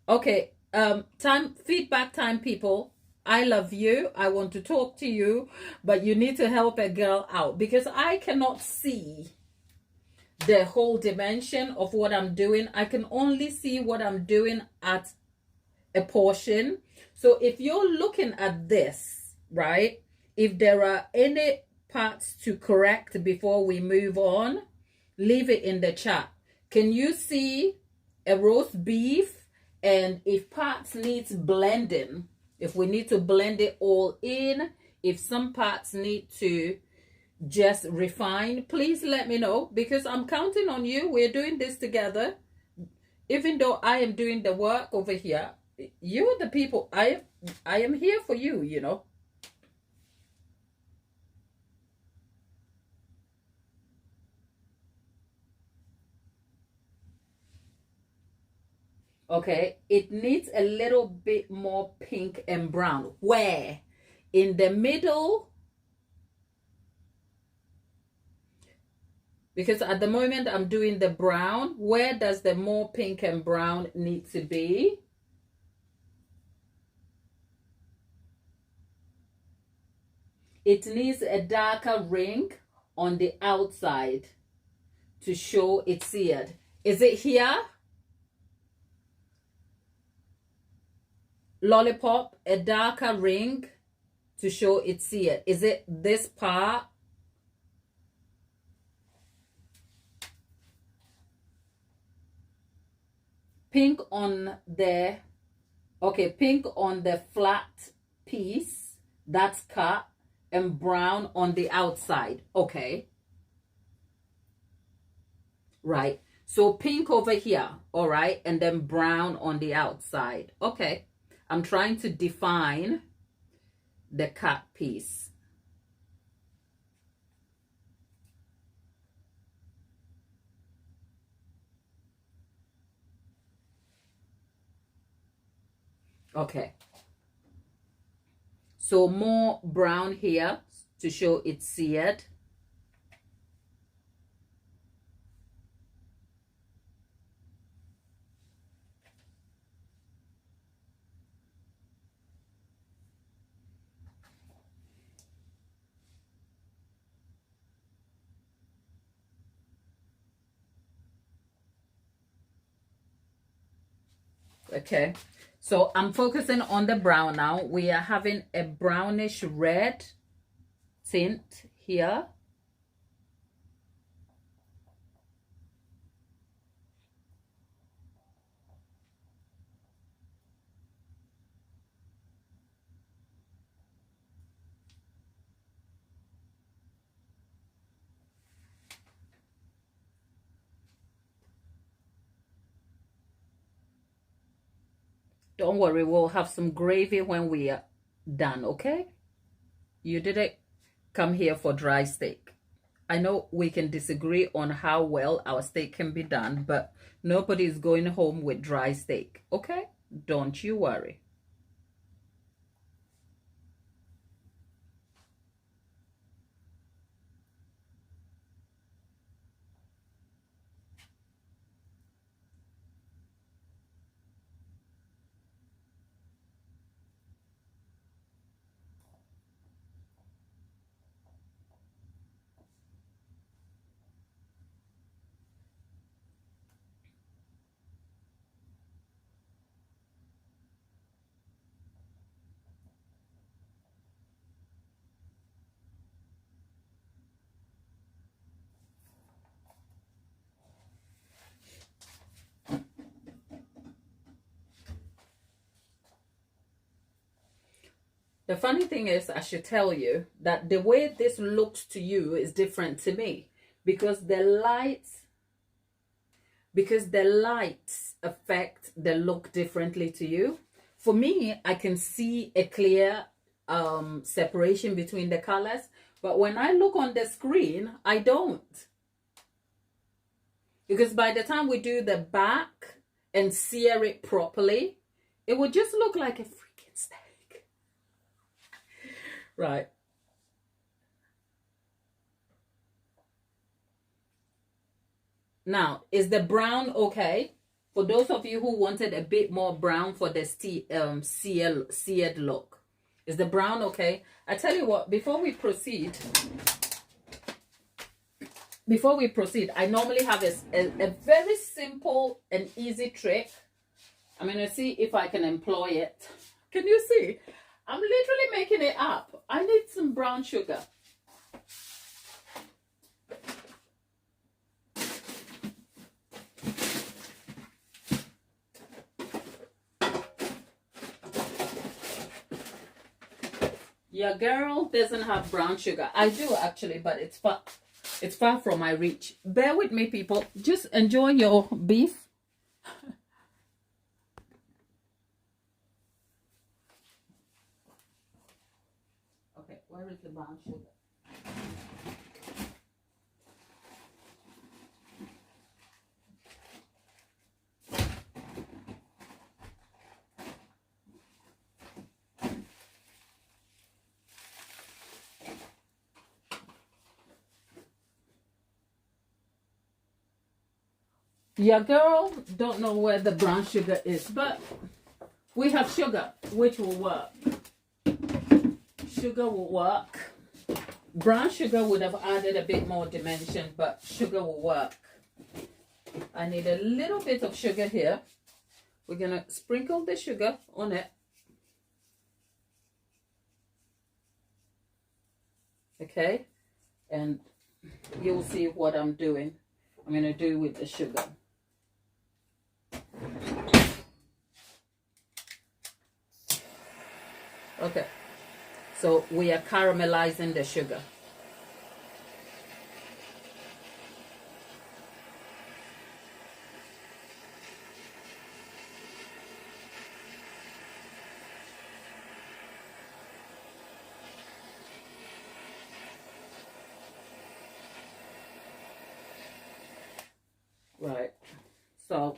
Okay, time feedback time, people. I love you. I want to talk to you, but you need to help a girl out because I cannot see the whole dimension of what I'm doing. I can only see what I'm doing at a portion. So if you're looking at this, right, if there are any parts to correct before we move on, leave it in the chat. Can you see a roast beef? And if parts needs blending, if we need to blend it all in, if some parts need to just refine, please let me know because I'm counting on you. We're doing this together. Even though I am doing the work over here, you're the people. I am here for you, you know. Okay, it needs a little bit more pink and brown. Where? In the middle. Because at the moment I'm doing the brown. Where does the more pink and brown need to be? It needs a darker ring on the outside to show it's seared. Is it here? Lollipop, a darker ring to show it's seared. Is it this part? Pink on the, okay, pink on the flat piece that's cut and brown on the outside. Okay. Right. So pink over here. All right. And then brown on the outside. Okay. I'm trying to define the cut piece. Okay. So more brown here to show it's seared. Okay, so I'm focusing on the brown now. We are having a brownish red tint here. Don't worry, we'll have some gravy when we are done, okay? You didn't come here for dry steak. I know we can disagree on how well our steak can be done, but nobody's going home with dry steak, okay? Don't you worry. The funny thing is, I should tell you that the way this looks to you is different to me, because the lights affect the look differently to you. For me, I can see a clear separation between the colors, but when I look on the screen, I don't. Because by the time we do the back and sear it properly, it would just look like a freaking steak. Right. Now, is the brown okay? For those of you who wanted a bit more brown for the seared look, is the brown okay? I tell you what, before we proceed, I normally have a very simple and easy trick. I'm going to see if I can employ it. Can you see? I'm literally making it up. I need some brown sugar. Your girl doesn't have brown sugar. I do actually, but it's far from my reach. Bear with me, people. Just enjoy your beef. Okay, where is the brown sugar? Your girl don't know where the brown sugar is, but we have sugar, which will work. Sugar will work. Brown sugar would have added a bit more dimension, but sugar will work. I need a little bit of sugar here. We're going to sprinkle the sugar on it. Okay? And you'll see what I'm doing. I'm going to do with the sugar. Okay, so we are caramelizing the sugar. Right, so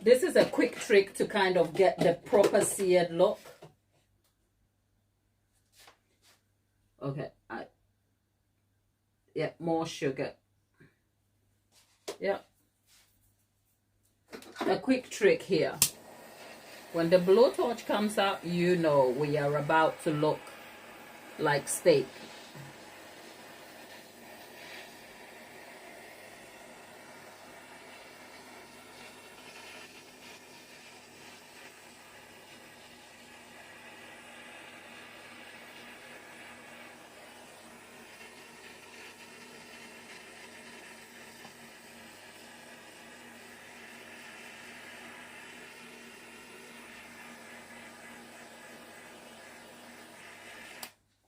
this is a quick trick to kind of get the proper seared look. Okay, yeah, more sugar. Yeah. A quick trick here. When the blowtorch comes out, you know we are about to look like steak.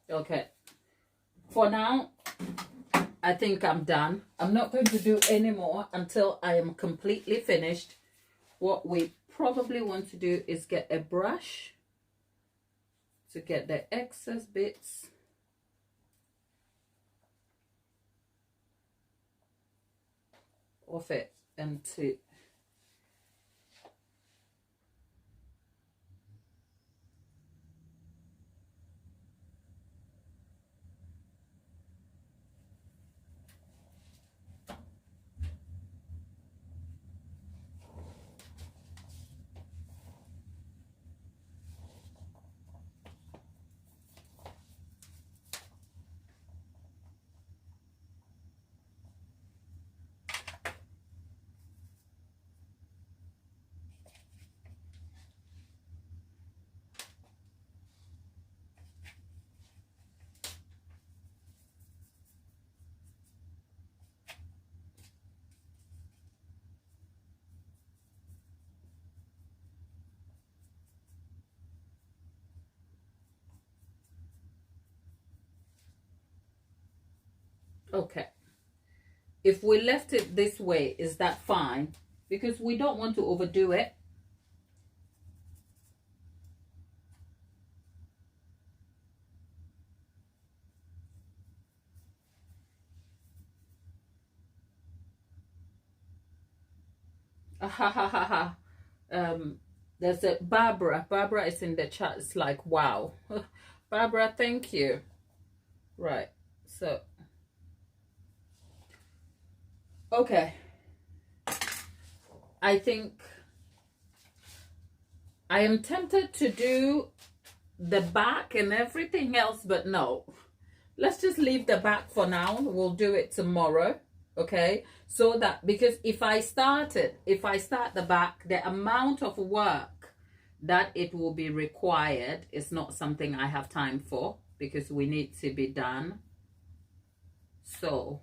Okay, for now, I think I'm done. I'm not going to do any more until I am completely finished. What we probably want to do is get a brush to get the excess bits. Off it and to Okay. If we left it this way, is that fine? Because we don't want to overdo it. Ha ha ha ha. There's a Barbara. Barbara is in the chat. It's like, wow. Barbara, thank you. Right. So, okay. I think I am tempted to do the back and everything else, but no. Let's just leave the back for now. We'll do it tomorrow. Okay, so that, because if I start the back, the amount of work that it will be required is not something I have time for, because we need to be done. So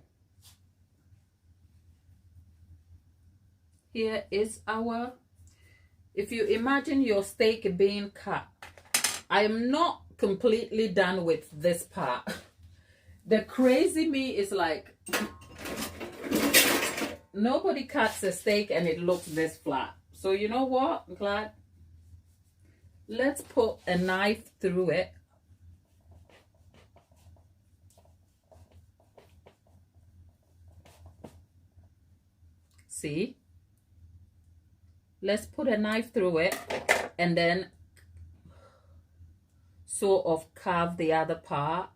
here is our, if you imagine your steak being cut, I am not completely done with this part. The crazy me is like, nobody cuts a steak and it looks this flat. So you know what? I'm glad. Let's put a knife through it. See? Let's put a knife through it and then sort of carve the other part.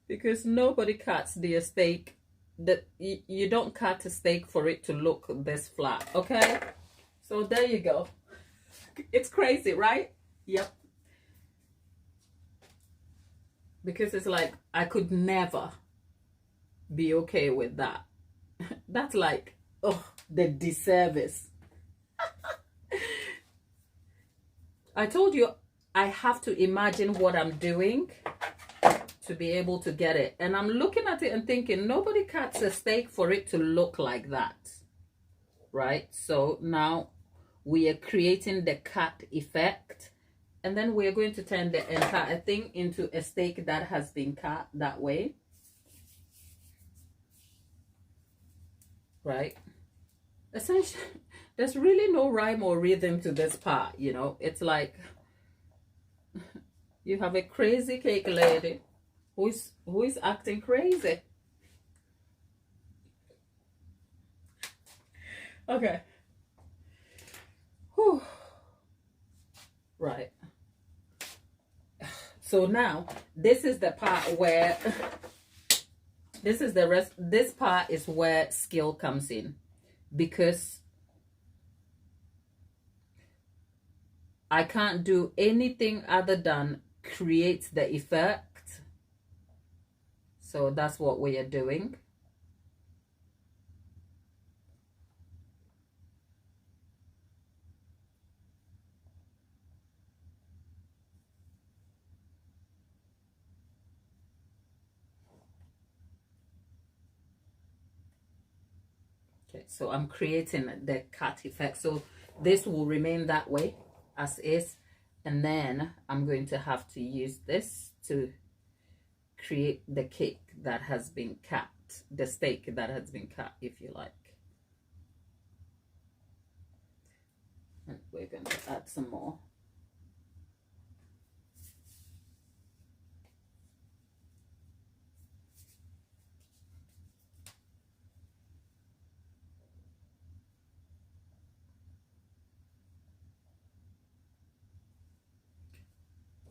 Because nobody cuts their steak, that you don't cut a steak for it to look this flat. Okay, so there you go. It's crazy, right? Yep. Because it's like, I could never be okay with that. That's like, oh, the disservice. I told you I have to imagine what I'm doing to be able to get it. And I'm looking at it and thinking, nobody cuts a steak for it to look like that. Right? So now we are creating the cut effect. And then we're going to turn the entire thing into a steak that has been cut that way. Right? Essentially, there's really no rhyme or rhythm to this part, you know. It's like you have a crazy cake lady who is acting crazy. Okay. Whew. Right. So now this is the part where this part is where skill comes in, because I can't do anything other than create the effect. So that's what we are doing. Okay, so I'm creating the cut effect. So this will remain that way as is. And then I'm going to have to use this to create the cake that has been cut, the steak that has been cut, if you like. And we're going to add some more.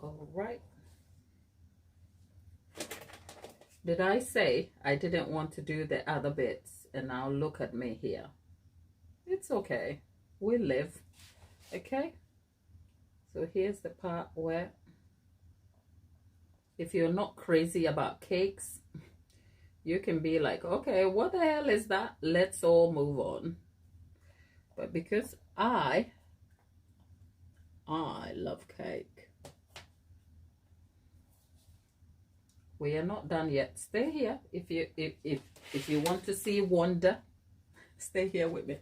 All right. Did I say I didn't want to do the other bits? And now look at me here. It's okay. We live. Okay. So here's the part where, if you're not crazy about cakes, you can be like, okay, what the hell is that? Let's all move on. But because I love cake. We are not done yet. Stay here. If you want to see wonder, stay here with me.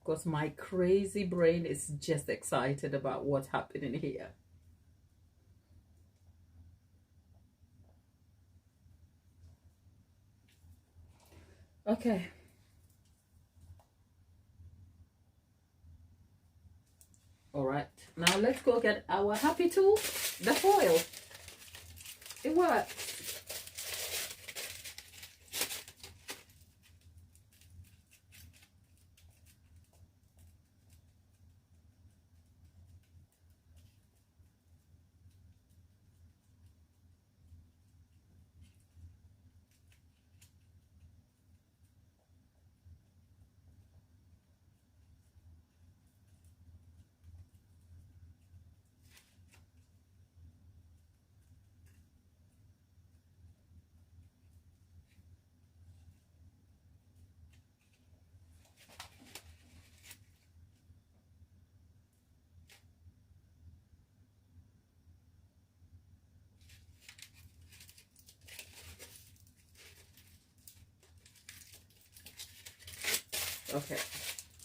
Because my crazy brain is just excited about what's happening here. Okay. All right. Now let's go get our happy tool, the foil. It works. Okay,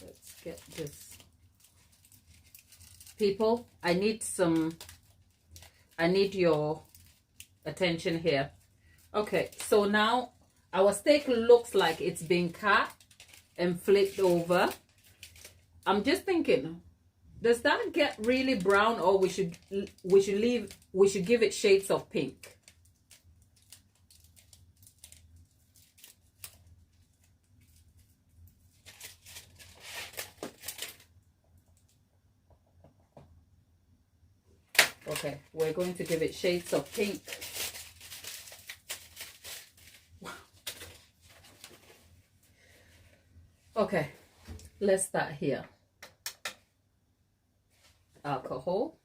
let's get this. People, I need your attention here. Okay, so now our steak looks like it's been cut and flipped over. I'm just thinking, does that get really brown, or we should give it shades of pink? Okay, we're going to give it shades of pink. Okay, let's start here. Alcohol.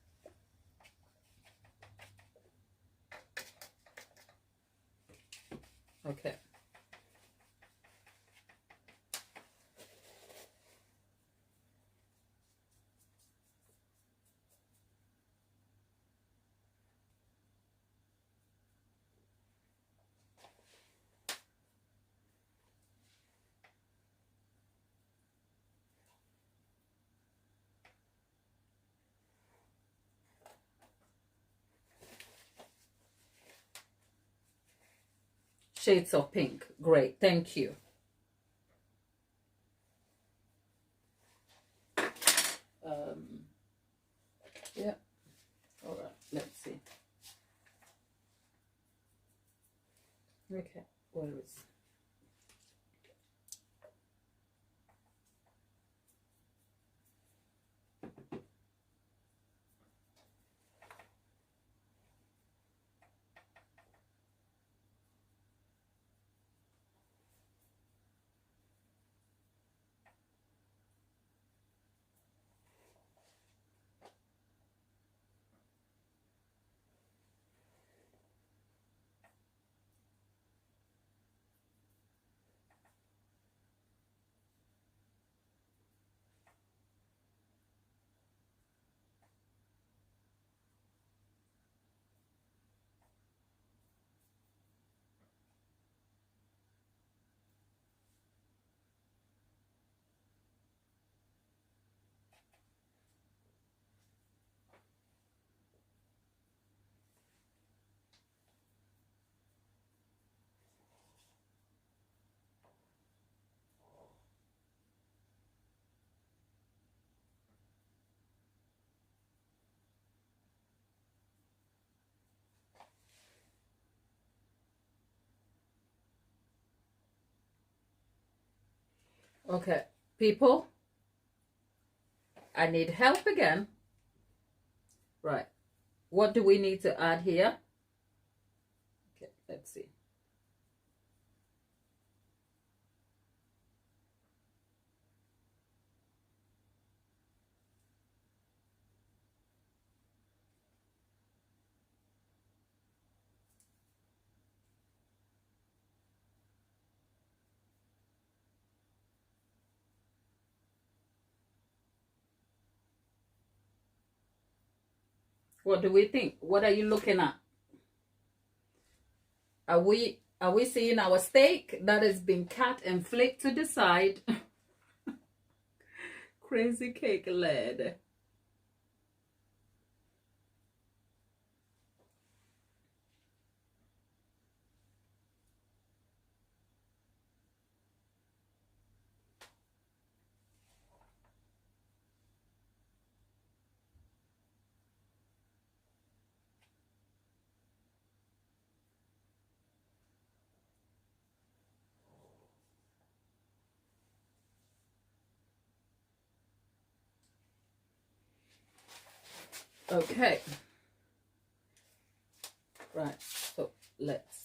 Okay. Shades of pink. Great, thank you. Yeah. All right, let's see. Okay, where is? Okay, people, I need help again. Right, what do we need to add here? Okay, let's see. What do we think? What are you looking at? Are we seeing our steak that has been cut and flicked to the side? Crazy cake lad. Okay. Right. So let's.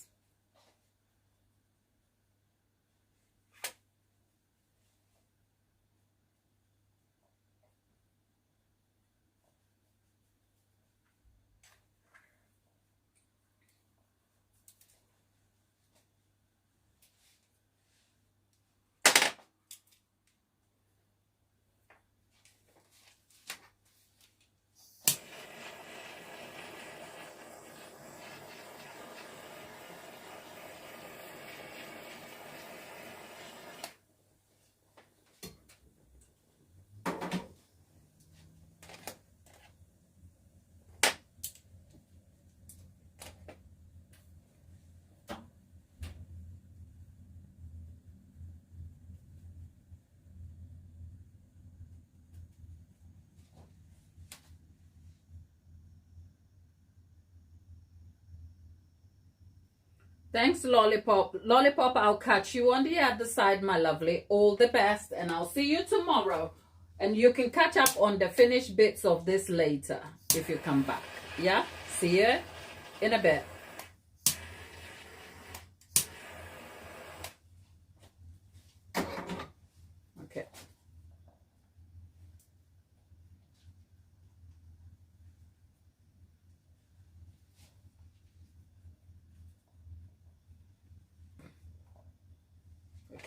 Thanks, Lollipop. Lollipop, I'll catch you on the other side, my lovely. All the best, and I'll see you tomorrow. And you can catch up on the finished bits of this later if you come back. Yeah? See you in a bit. Okay.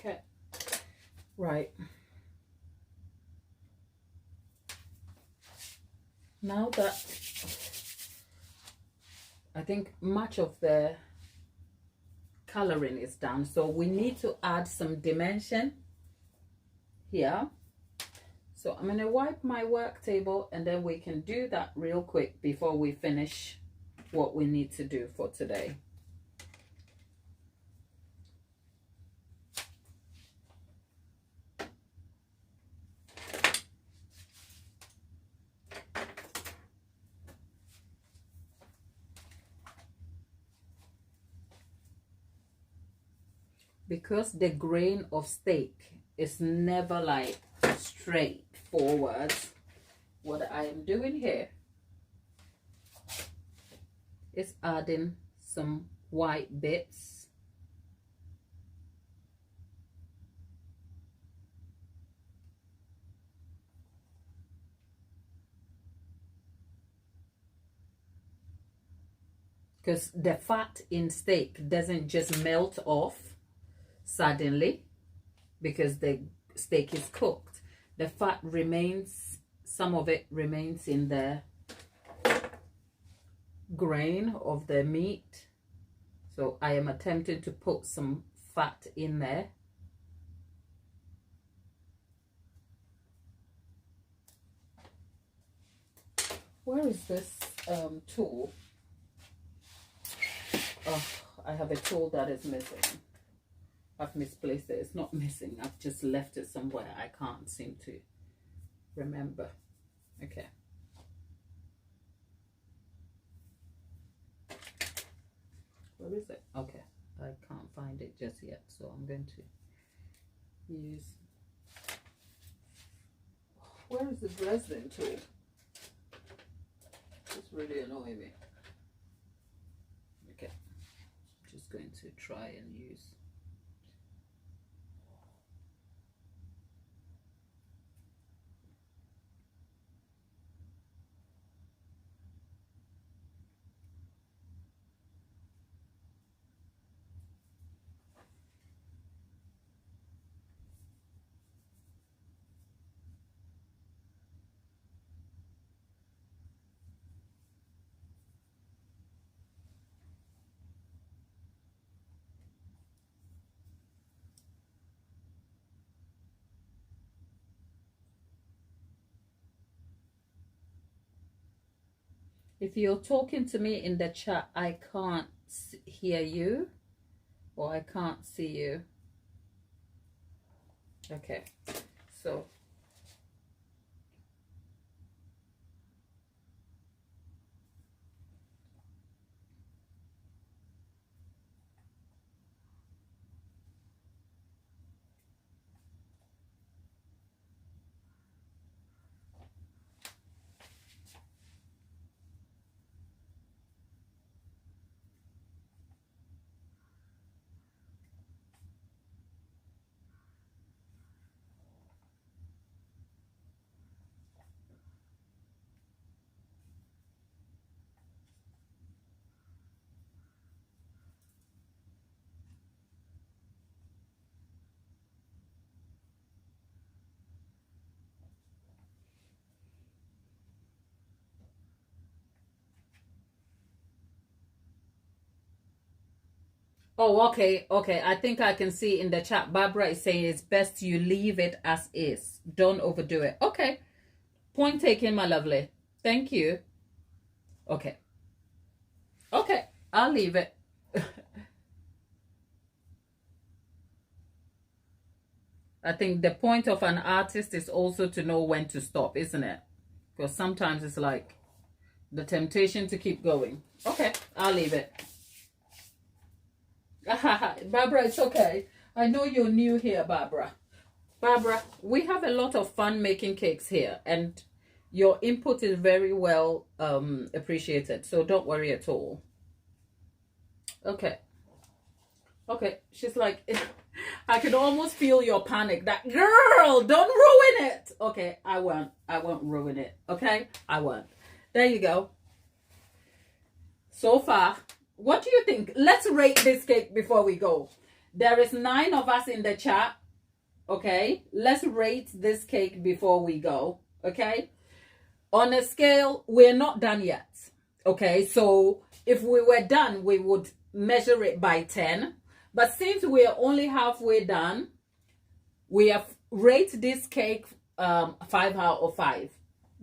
Okay. Right. Now that I think much of the coloring is done, so we need to add some dimension here. So I'm going to wipe my work table, and then we can do that real quick before we finish what we need to do for today. Because the grain of steak is never like straight forward, what I am doing here is adding some white bits. Because the fat in steak doesn't just melt off suddenly because the steak is cooked. The fat remains, some of it remains in the grain of the meat. So I am attempting to put some fat in there. Where is this tool? Oh, I have a tool that is missing. I've misplaced it. It's not missing. I've just left it somewhere. I can't seem to remember. Okay. Where is it? Okay. I can't find it just yet. So I'm going to use... Where is the Dresden tool? It's really annoying me. Okay. Just going to try and use... If you're talking to me in the chat, I can't hear you, or I can't see you. Okay, so Oh, okay, okay. I think I can see in the chat. Barbara is saying it's best you leave it as is. Don't overdo it. Okay. Point taken, my lovely. Thank you. Okay. Okay. I'll leave it. I think the point of an artist is also to know when to stop, isn't it? Because sometimes it's like the temptation to keep going. Okay. I'll leave it. Barbara, it's okay. I know you're new here, Barbara. Barbara, we have a lot of fun making cakes here, and your input is very well appreciated. So don't worry at all. Okay. Okay. She's like, I can almost feel your panic. That girl, don't ruin it. Okay, I won't. I won't ruin it. Okay, I won't. There you go. So far, what do you think? Let's rate this cake before we go. There is 9 of us in the chat. Okay, let's rate this cake before we go. Okay, on a scale, we're not done yet. Okay, so if we were done, we would measure it by 10. But since we're only halfway done, we have rated this cake 5 out of 5.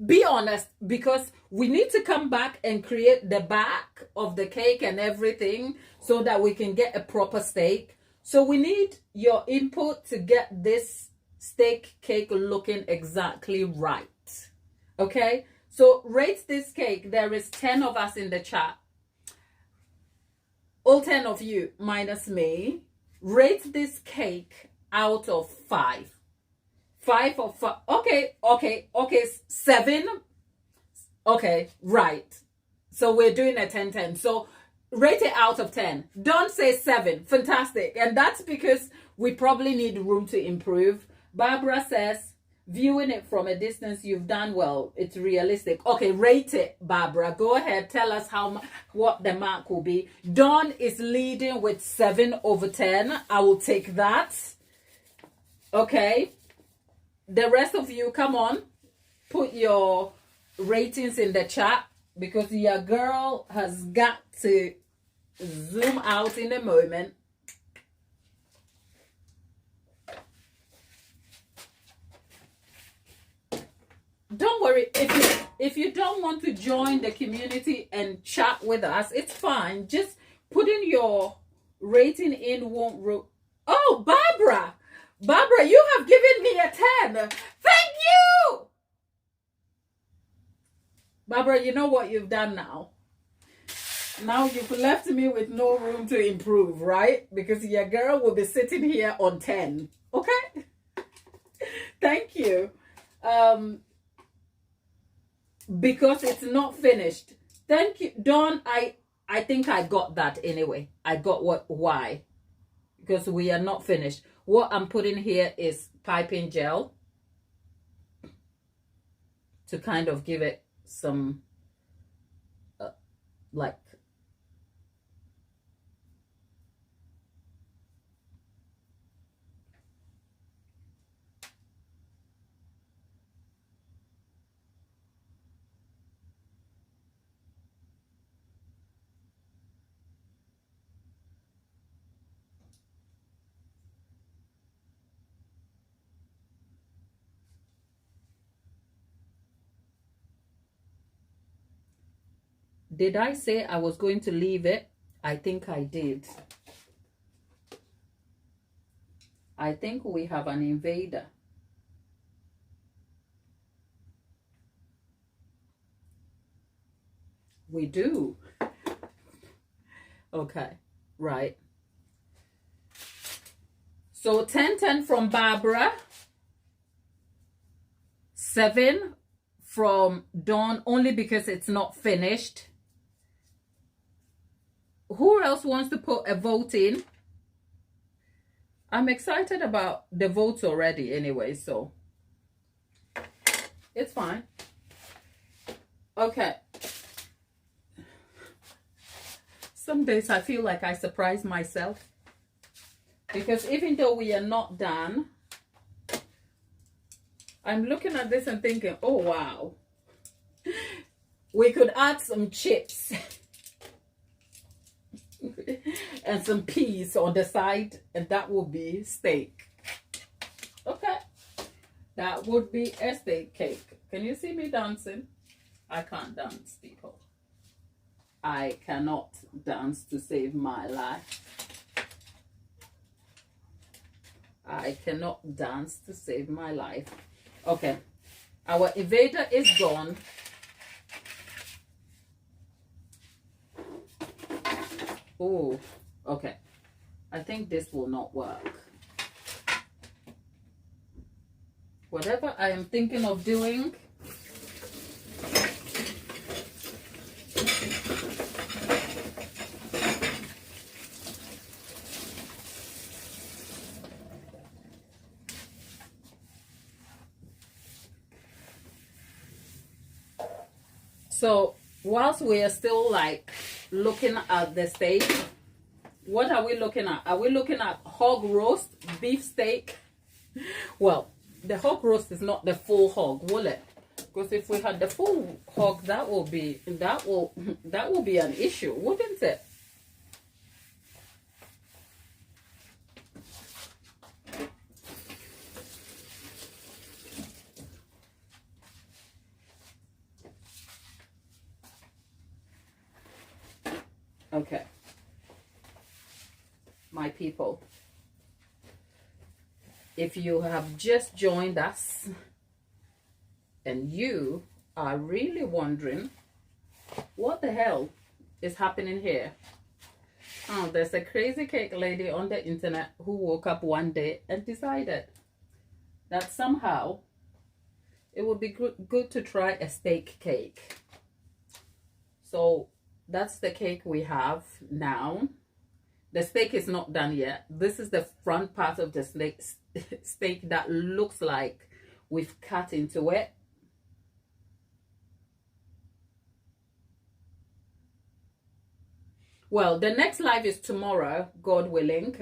Be honest, because we need to come back and create the back of the cake and everything so that we can get a proper steak. So we need your input to get this steak cake looking exactly right. Okay, so rate this cake. There is 10 of us in the chat. All 10 of you minus me. Rate this cake out of 5. 5 of 5. Okay, 7. Okay, right. So we're doing a 10-10. So rate it out of 10. Don't say 7. Fantastic. And that's because we probably need room to improve. Barbara says, viewing it from a distance, you've done well. It's realistic. Okay, rate it, Barbara. Go ahead. Tell us what the mark will be. Dawn is leading with 7 over 10. I will take that. Okay. The rest of you, come on. Put your ratings in the chat because your girl has got to zoom out in a moment. Don't worry, if you don't want to join the community and chat with us, it's fine. Just putting your rating in won't Oh, Barbara, you have given me a 10. Thank you, Barbara. You know what you've done now. Now you've left me with no room to improve, right? Because your girl will be sitting here on 10. Okay. Thank you. Because it's not finished. Thank you, Dawn. I think I got that anyway. I got why. Because we are not finished. What I'm putting here is piping gel to kind of give it some like did I say I was going to leave it? I think I did. I think we have an invader. We do. Okay, right. So 10-10 from Barbara. 7 from Dawn, only because it's not finished. Who else wants to put a vote in? I'm excited about the votes already anyway, so it's fine. Okay. Some days I feel like I surprise myself. Because even though we are not done, I'm looking at this and thinking, oh, wow. We could add some chips. and some peas on the side, and that will be steak. Okay, that would be a steak cake. Can you see me dancing? I can't dance, people. I cannot dance to save my life. I cannot dance to save my life. Okay, our evader is gone. Oh, okay. I think this will not work. Whatever I am thinking of doing, so whilst we are still like looking at the steak, what are we looking at? Are we looking at hog roast, beef steak? Well, the hog roast is not the full hog, will it? Because if we had the full hog, that will be an issue, wouldn't it? Okay, my people, if you have just joined us and you are really wondering what the hell is happening here, oh, there's a crazy cake lady on the internet who woke up one day and decided that somehow it would be good to try a steak cake. So that's the cake we have now. The steak is not done yet. This is the front part of the steak that looks like we've cut into it. Well, the next live is tomorrow, God willing,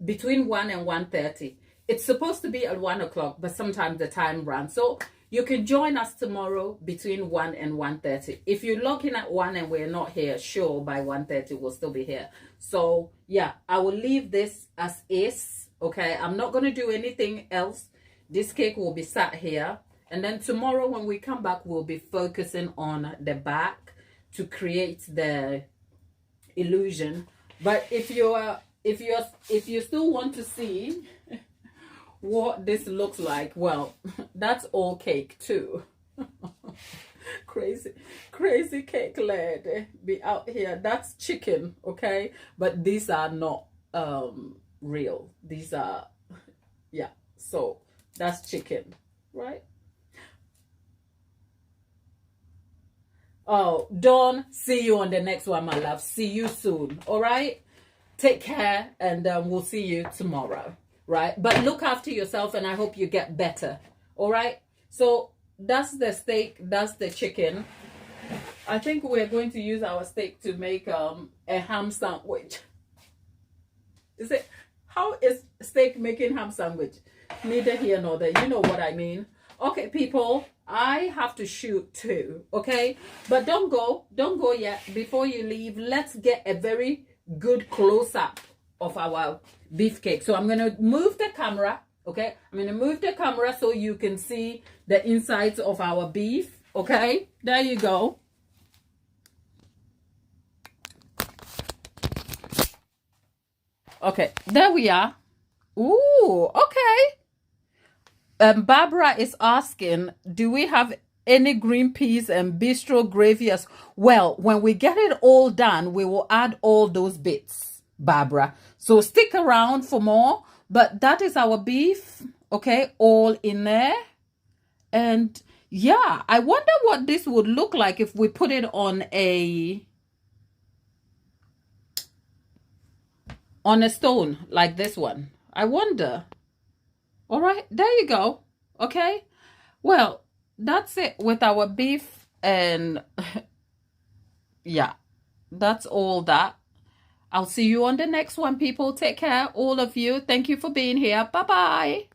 between 1 and 1:30. It's supposed to be at 1 o'clock, but sometimes the time runs. So you can join us tomorrow between 1 and 1:30. If you log in at 1 and we're not here, sure, by 1:30 we'll still be here. So yeah, I will leave this as is. Okay, I'm not going to do anything else. This cake will be sat here. And then tomorrow when we come back, we'll be focusing on the back to create the illusion. But if you still want to see what this looks like, well, that's all cake too. crazy cake lady be out here. That's chicken, okay, but these are not real. These are, yeah, so that's chicken, right? Oh, Dawn, see you on the next one, my love. See you soon. All right, take care, and we'll see you tomorrow. Right, but look after yourself, and I hope you get better. All right, so that's the steak, that's the chicken. I think we're going to use our steak to make a ham sandwich. Is it, how is steak making ham sandwich? Neither here nor there, you know what I mean. Okay, people, I have to shoot too, okay, but don't go yet. Before you leave, let's get a very good close-up of our beefcake. So I'm going to move the camera, okay? I'm going to move the camera so you can see the insides of our beef, okay? There you go. Okay, there we are. Ooh, okay. Barbara is asking, do we have any green peas and bistro gravy? Well, when we get it all done, we will add all those bits, Barbara. So stick around for more. But that is our beef, okay, all in there. And yeah, I wonder what this would look like if we put it on a stone like this one. I wonder. All right, there you go. Okay, well, that's it with our beef. And yeah, that's all that. I'll see you on the next one, people. Take care, all of you. Thank you for being here. Bye-bye.